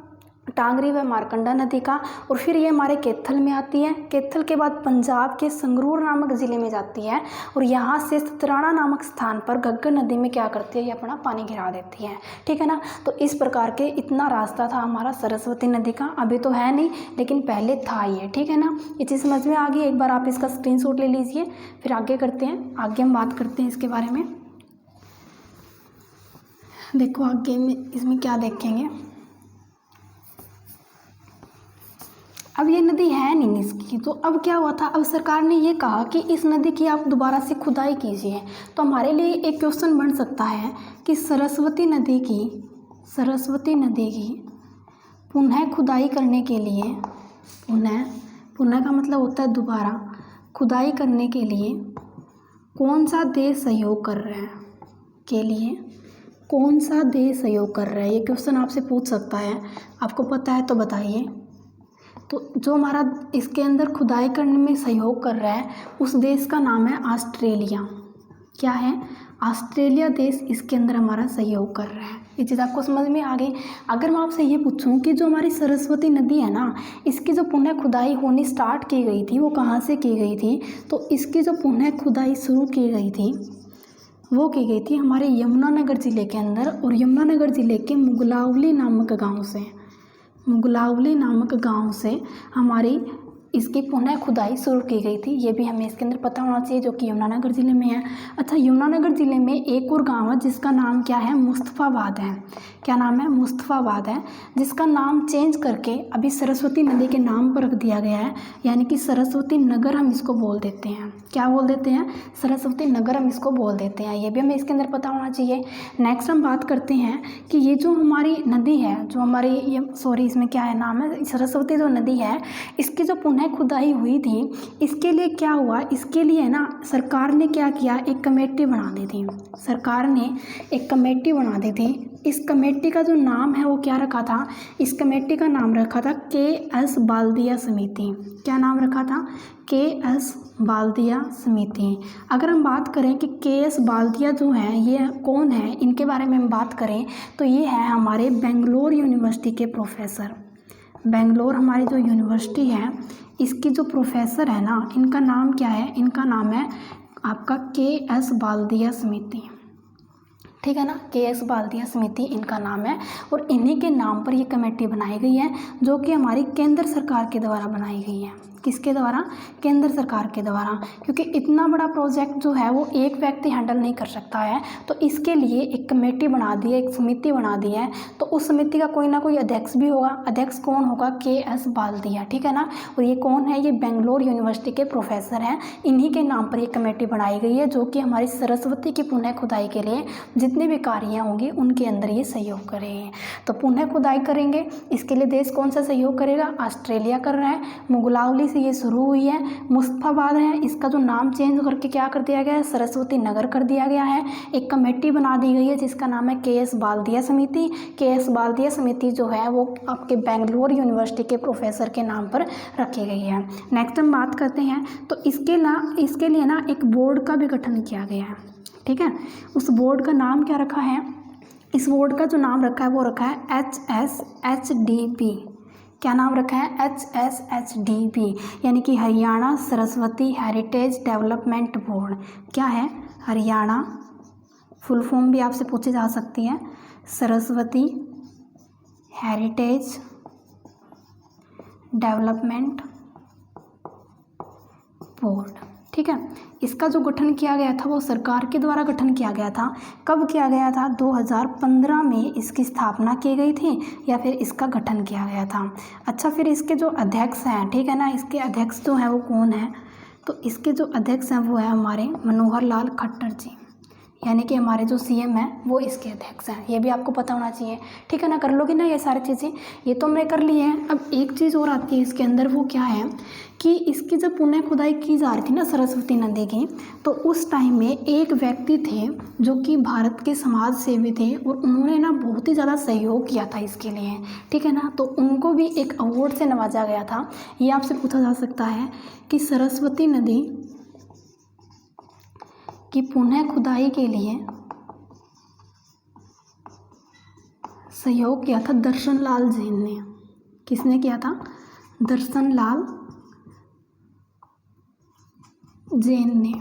[SPEAKER 1] टांगरी व मारकंडा नदी का, और फिर ये हमारे कैथल में आती है। कैथल के बाद पंजाब के संगरूर नामक ज़िले में जाती है, और यहाँ से सतराना नामक स्थान पर घग्गर नदी में क्या करती है, ये अपना पानी गिरा देती है। ठीक है ना, तो इस प्रकार के इतना रास्ता था हमारा सरस्वती नदी का। अभी तो है नहीं, लेकिन पहले था ये। ठीक है ना, ये चीज़ समझ में आ गई। एक बार आप इसका स्क्रीनशॉट ले लीजिए, फिर आगे करते हैं, आगे हम बात करते हैं इसके बारे में। देखो आगे में इसमें क्या देखेंगे, अब ये नदी है नहीं इसकी, तो अब क्या हुआ था, अब सरकार ने ये कहा कि इस नदी की आप दोबारा से खुदाई कीजिए। तो हमारे लिए एक क्वेश्चन बन सकता है कि सरस्वती नदी की पुनः खुदाई करने के लिए, पुनः का मतलब होता है दोबारा, खुदाई करने के लिए कौन सा देश सहयोग कर रहा है, कौन सा देश सहयोग कर रहा है, ये क्वेश्चन आपसे पूछ सकता है। आपको पता है तो बताइए। तो जो हमारा इसके अंदर खुदाई करने में सहयोग कर रहा है उस देश का नाम है ऑस्ट्रेलिया। क्या है, ऑस्ट्रेलिया देश इसके अंदर हमारा सहयोग कर रहा है। ये चीज़ आपको समझ में आ गई। अगर मैं आपसे ये पूछूं कि जो हमारी सरस्वती नदी है ना, इसकी जो पुनः खुदाई होनी स्टार्ट की गई थी वो कहाँ से की गई थी, तो इसकी जो पुनः खुदाई शुरू की गई थी वो की गई थी हमारे यमुनानगर ज़िले के अंदर, और यमुनानगर ज़िले के मुगलावली नामक गांव से हमारी इसकी पुनः खुदाई शुरू की गई थी। ये भी हमें इसके अंदर पता होना चाहिए, जो कि यमुनानगर ज़िले में है। अच्छा, यमुनानगर ज़िले में एक और गांव है जिसका नाम क्या है, मुस्तफ़ाबाद है। क्या नाम है, मुस्तफ़ाबाद है, जिसका नाम चेंज करके अभी सरस्वती नदी के नाम पर रख दिया गया है, यानी कि सरस्वती नगर हम इसको बोल देते हैं। क्या बोल देते हैं, सरस्वती नगर हम इसको बोल देते हैं। ये भी हमें इसके अंदर पता होना चाहिए। नेक्स्ट हम बात करते हैं कि ये जो हमारी नदी है, जो हमारी इसमें क्या है नाम है, सरस्वती जो नदी है, इसकी जो पुनः खुदाई हुई थी, इसके लिए क्या हुआ, इसके लिए ना सरकार ने क्या किया, एक कमेटी बना दी थी। सरकार ने एक कमेटी बना दी थी। इस कमेटी का जो नाम है वो क्या रखा था, इस कमेटी का नाम रखा था KS बाल्दिया समिति। क्या नाम रखा था, KS बाल्दिया समिति। अगर हम बात करें कि KS बाल्दिया जो है ये कौन है, इनके बारे में हम बात करें तो ये है हमारे बेंगलोर यूनिवर्सिटी के प्रोफेसर। बेंगलोर हमारी जो यूनिवर्सिटी है इसकी जो प्रोफेसर है ना, इनका नाम क्या है, इनका नाम है आपका KS बाल्दिया समिति। ठीक है ना, KS बाल्दिया समिति इनका नाम है, और इन्हीं के नाम पर ये कमेटी बनाई गई है, जो कि हमारी केंद्र सरकार के द्वारा बनाई गई है। किसके द्वारा? केंद्र सरकार के द्वारा, क्योंकि इतना बड़ा प्रोजेक्ट जो है वो एक व्यक्ति हैंडल नहीं कर सकता है। तो इसके लिए एक कमेटी बना दी है, एक समिति बना दी है। तो उस समिति का कोई ना कोई अध्यक्ष भी होगा। अध्यक्ष कौन होगा? KS बाल्दिया, ठीक है ना। और ये कौन है? ये बेंगलोर यूनिवर्सिटी के प्रोफेसर हैं। इन्हीं के नाम पर ये कमेटी बनाई गई है, जो कि हमारी सरस्वती की पुनः खुदाई के लिए जितने भी कार्य होंगे उनके अंदर ये सहयोग करेंगे। तो पुनः खुदाई करेंगे, इसके लिए देश कौन सा सहयोग करेगा? ऑस्ट्रेलिया कर रहा है। मुगलावली से ये शुरू हुई है। मुस्तफाबाद है, इसका जो नाम चेंज करके क्या कर दिया गया है? सरस्वती नगर कर दिया गया है। एक कमेटी बना दी गई है जिसका नाम है KS बाल्दिया समिति। KS बाल्दिया समिति जो है वो आपके बेंगलोर यूनिवर्सिटी के प्रोफेसर के नाम पर रखी गई है। नेक्स्ट हम बात करते हैं, तो इसके लिए ना एक बोर्ड का भी गठन किया गया है, ठीक है। उस बोर्ड का नाम क्या रखा है? इस बोर्ड का जो नाम रखा है वो रखा है HSHDB। क्या नाम रखा है? HSHDB, यानी कि Haryana Saraswati heritage development board. क्या है? हरियाणा, फुल फॉर्म भी आपसे पूछी जा सकती है, सरस्वती हेरिटेज डेवलपमेंट बोर्ड, ठीक है। इसका जो गठन किया गया था वो सरकार के द्वारा गठन किया गया था। कब किया गया था? 2015 में इसकी स्थापना की गई थी या फिर इसका गठन किया गया था। अच्छा, फिर इसके जो अध्यक्ष हैं, ठीक है ना, इसके अध्यक्ष जो हैं वो कौन है? तो इसके जो अध्यक्ष हैं वो है हमारे मनोहर लाल खट्टर जी, यानी कि हमारे जो CM हैं वो इसके अध्यक्ष हैं। ये भी आपको पता होना चाहिए, ठीक है ना। कर लोगे ना ये सारी चीज़ें? ये तो हमने कर ली है। अब एक चीज़ और आती है इसके अंदर, वो क्या है कि इसकी जब पुनः खुदाई की जा रही थी ना सरस्वती नदी की, तो उस टाइम में एक व्यक्ति थे जो कि भारत के समाज सेवी थे और उन्होंने ना बहुत ही ज़्यादा सहयोग किया था इसके लिए, ठीक है ना। तो उनको भी एक अवार्ड से नवाजा गया था। ये आपसे पूछा जा सकता है कि सरस्वती नदी की पुनः खुदाई के लिए सहयोग किया था दर्शन लाल जैन ने। किसने किया था? दर्शन लाल जैन ने,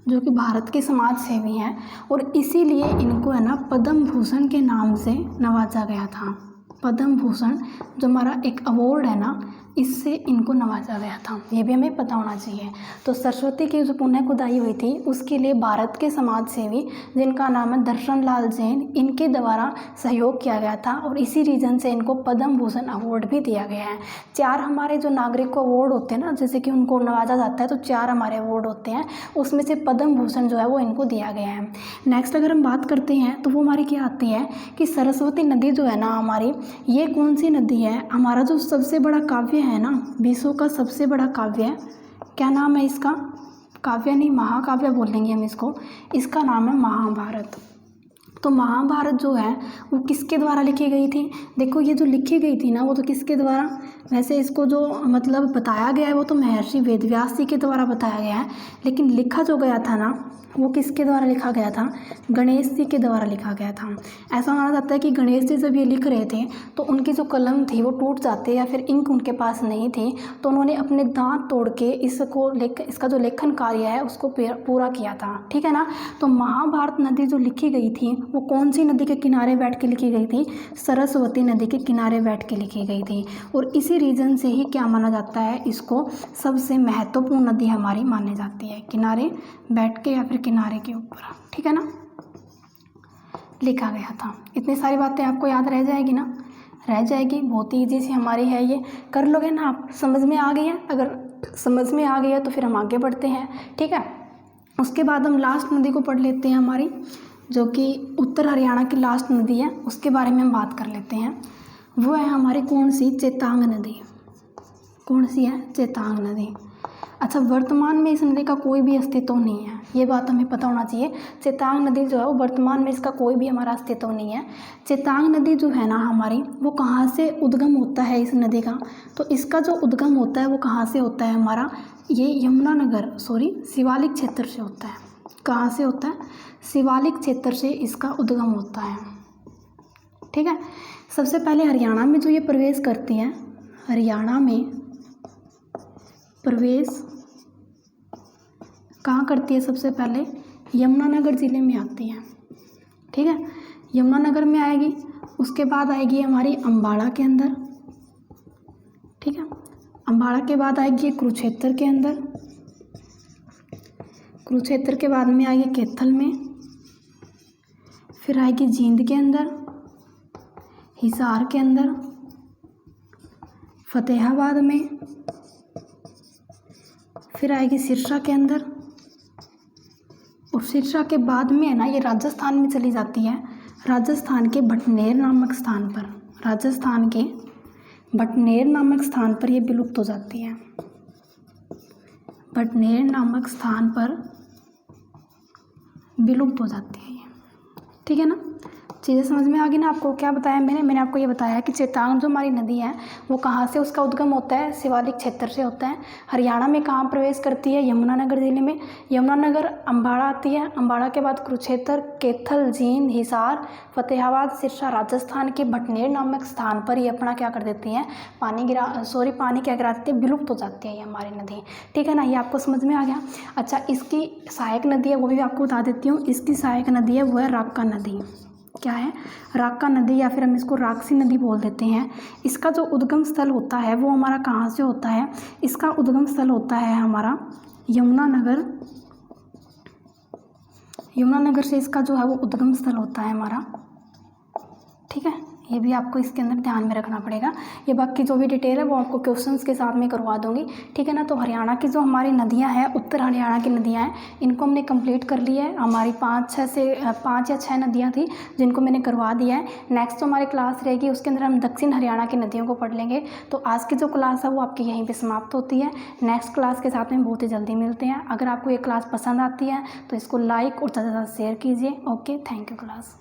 [SPEAKER 1] जो कि भारत के समाज सेवी हैं, और इसीलिए इनको है ना पद्म भूषण के नाम से नवाजा गया था। पद्म भूषण जो हमारा एक अवार्ड है ना, इससे इनको नवाजा गया था। ये भी हमें पता होना चाहिए। तो सरस्वती की जो पुनः खुदाई हुई थी उसके लिए भारत के समाज सेवी जिनका नाम है दर्शन लाल जैन, इनके द्वारा सहयोग किया गया था और इसी रीज़न से इनको पद्म भूषण अवार्ड भी दिया गया है। 4 हमारे जो नागरिक को अवार्ड होते हैं ना, जैसे कि उनको नवाजा जाता है, तो 4 हमारे अवार्ड होते हैं, उसमें से पद्म भूषण जो है वो इनको दिया गया है। नेक्स्ट अगर हम बात करते हैं तो वो हमारी क्या आती है कि सरस्वती नदी जो है ना हमारी, ये कौन सी नदी है? हमारा जो सबसे बड़ा काव्य है ना, विश्व का सबसे बड़ा काव्य है, क्या नाम है इसका? काव्य नहीं, महाकाव्य बोलेंगे हम इसको। इसका नाम है महाभारत। तो महाभारत जो है वो किसके द्वारा लिखी गई थी? देखो ये जो लिखी गई थी ना वो तो किसके द्वारा, वैसे इसको जो मतलब बताया गया है वो तो महर्षि वेदव्यास जी के द्वारा बताया गया है, लेकिन लिखा जो गया था ना वो किसके द्वारा लिखा गया था? गणेश जी के द्वारा लिखा गया था। ऐसा माना जाता है कि गणेश जी जब ये लिख रहे थे तो उनकी जो कलम थी वो टूट जाते या फिर इंक उनके पास नहीं थी, तो उन्होंने अपने दांत तोड़ के इसका जो लेखन कार्य है उसको पूरा किया था, ठीक है ना। तो महाभारत नदी जो लिखी गई थी वो कौन सी नदी के किनारे बैठ के लिखी गई थी? सरस्वती नदी के किनारे बैठ के लिखी गई थी। और इसी रीज़न से ही क्या माना जाता है, इसको सबसे महत्वपूर्ण नदी हमारी मानी जाती है, किनारे बैठ के या फिर किनारे के ऊपर, ठीक है ना, लिखा गया था। इतनी सारी बातें आपको याद रह जाएगी ना? रह जाएगी, बहुत ही ईजी सी हमारी है, ये कर लोगे ना आप? समझ में आ गई है? अगर समझ में आ गई है तो फिर हम आगे बढ़ते हैं, ठीक है। उसके बाद हम लास्ट नदी को पढ़ लेते हैं हमारी, जो कि उत्तर हरियाणा की लास्ट नदी है, उसके बारे में हम बात कर लेते हैं। वो है हमारी कौन सी? चेतांग नदी। कौन सी है? चेतांग नदी। अच्छा, वर्तमान में इस नदी का कोई भी अस्तित्व नहीं है, ये बात हमें पता होना चाहिए। चेतांग नदी जो है वो वर्तमान में इसका कोई भी हमारा अस्तित्व नहीं है। चेतांग नदी जो है ना हमारी, वो कहाँ से उद्गम होता है इस नदी का? तो इसका जो उद्गम होता है वो कहाँ से होता है हमारा? ये शिवालिक क्षेत्र से होता है। कहाँ से होता है? शिवालिक क्षेत्र से इसका उद्गम होता है, ठीक है। सबसे पहले हरियाणा में जो ये प्रवेश करती है, हरियाणा में प्रवेश कहाँ करती है? सबसे पहले यमुनानगर ज़िले में आती है, ठीक है। यमुनानगर में आएगी, उसके बाद आएगी हमारी अम्बाड़ा के अंदर, ठीक है। अम्बाड़ा के बाद आएगी कुरुक्षेत्र के अंदर, कुरुक्षेत्र के बाद में आएगी कैथल में, फिर आएगी जींद के अंदर, हिसार के अंदर, फतेहाबाद में, फिर आएगी सिरसा के अंदर, और सिरसा के बाद में है ना ये राजस्थान में चली जाती है, राजस्थान के भटनेर नामक स्थान पर, राजस्थान के भटनेर नामक स्थान पर ये विलुप्त हो जाती है, भटनेर नामक स्थान पर विलुप्त हो जाती है ये, ठीक है ना। चीज़ें समझ में आ गई ना आपको। क्या बताया मैंने आपको ये बताया कि चेतांग जो हमारी नदी है वो कहाँ से उसका उद्गम होता है, शिवालिक क्षेत्र से होता है। हरियाणा में कहाँ प्रवेश करती है, यमुनानगर ज़िले में, यमुनानगर अम्बाड़ा आती है, अम्बाड़ा के बाद कुरुक्षेत्र, कैथल, जींद, हिसार, फतेहाबाद, सिरसा, राजस्थान के भटनेर नामक स्थान पर ये अपना क्या कर देती हैं, पानी क्या कराती है, विलुप्त हो जाती है ये हमारी नदी, ठीक है ना। ये आपको समझ में आ गया। अच्छा, इसकी सहायक नदी है वो भी आपको बता देती हूँ। इसकी सहायक नदी है वो है राक्का नदी। क्या है, राक्का नदी, या फिर हम इसको राक्षसी नदी बोल देते हैं। इसका जो उद्गम स्थल होता है वो हमारा कहाँ से होता है, इसका उद्गम स्थल होता है हमारा यमुनानगर, यमुनानगर से इसका जो है वो उद्गम स्थल होता है हमारा, ठीक है। ये भी आपको इसके अंदर ध्यान में रखना पड़ेगा। ये बाकी जो भी डिटेल है वो आपको क्वेश्चंस के साथ में करवा दूंगी, ठीक है ना। तो हरियाणा की जो हमारी नदियां हैं, उत्तर हरियाणा की नदियां हैं, इनको हमने कंप्लीट कर लिया है। हमारी 5 या 6 नदियां थी जिनको मैंने करवा दिया है। नेक्स्ट जो हमारी क्लास रहेगी उसके अंदर हम दक्षिण हरियाणा की नदियों को पढ़ लेंगे। तो आज की जो क्लास है वो आपकी यहीं पर समाप्त होती है। नेक्स्ट क्लास के साथ में बहुत ही जल्दी मिलते हैं। अगर आपको ये क्लास पसंद आती है तो इसको लाइक और ज़्यादा से ज़्यादा शेयर कीजिए। Okay, thank you class.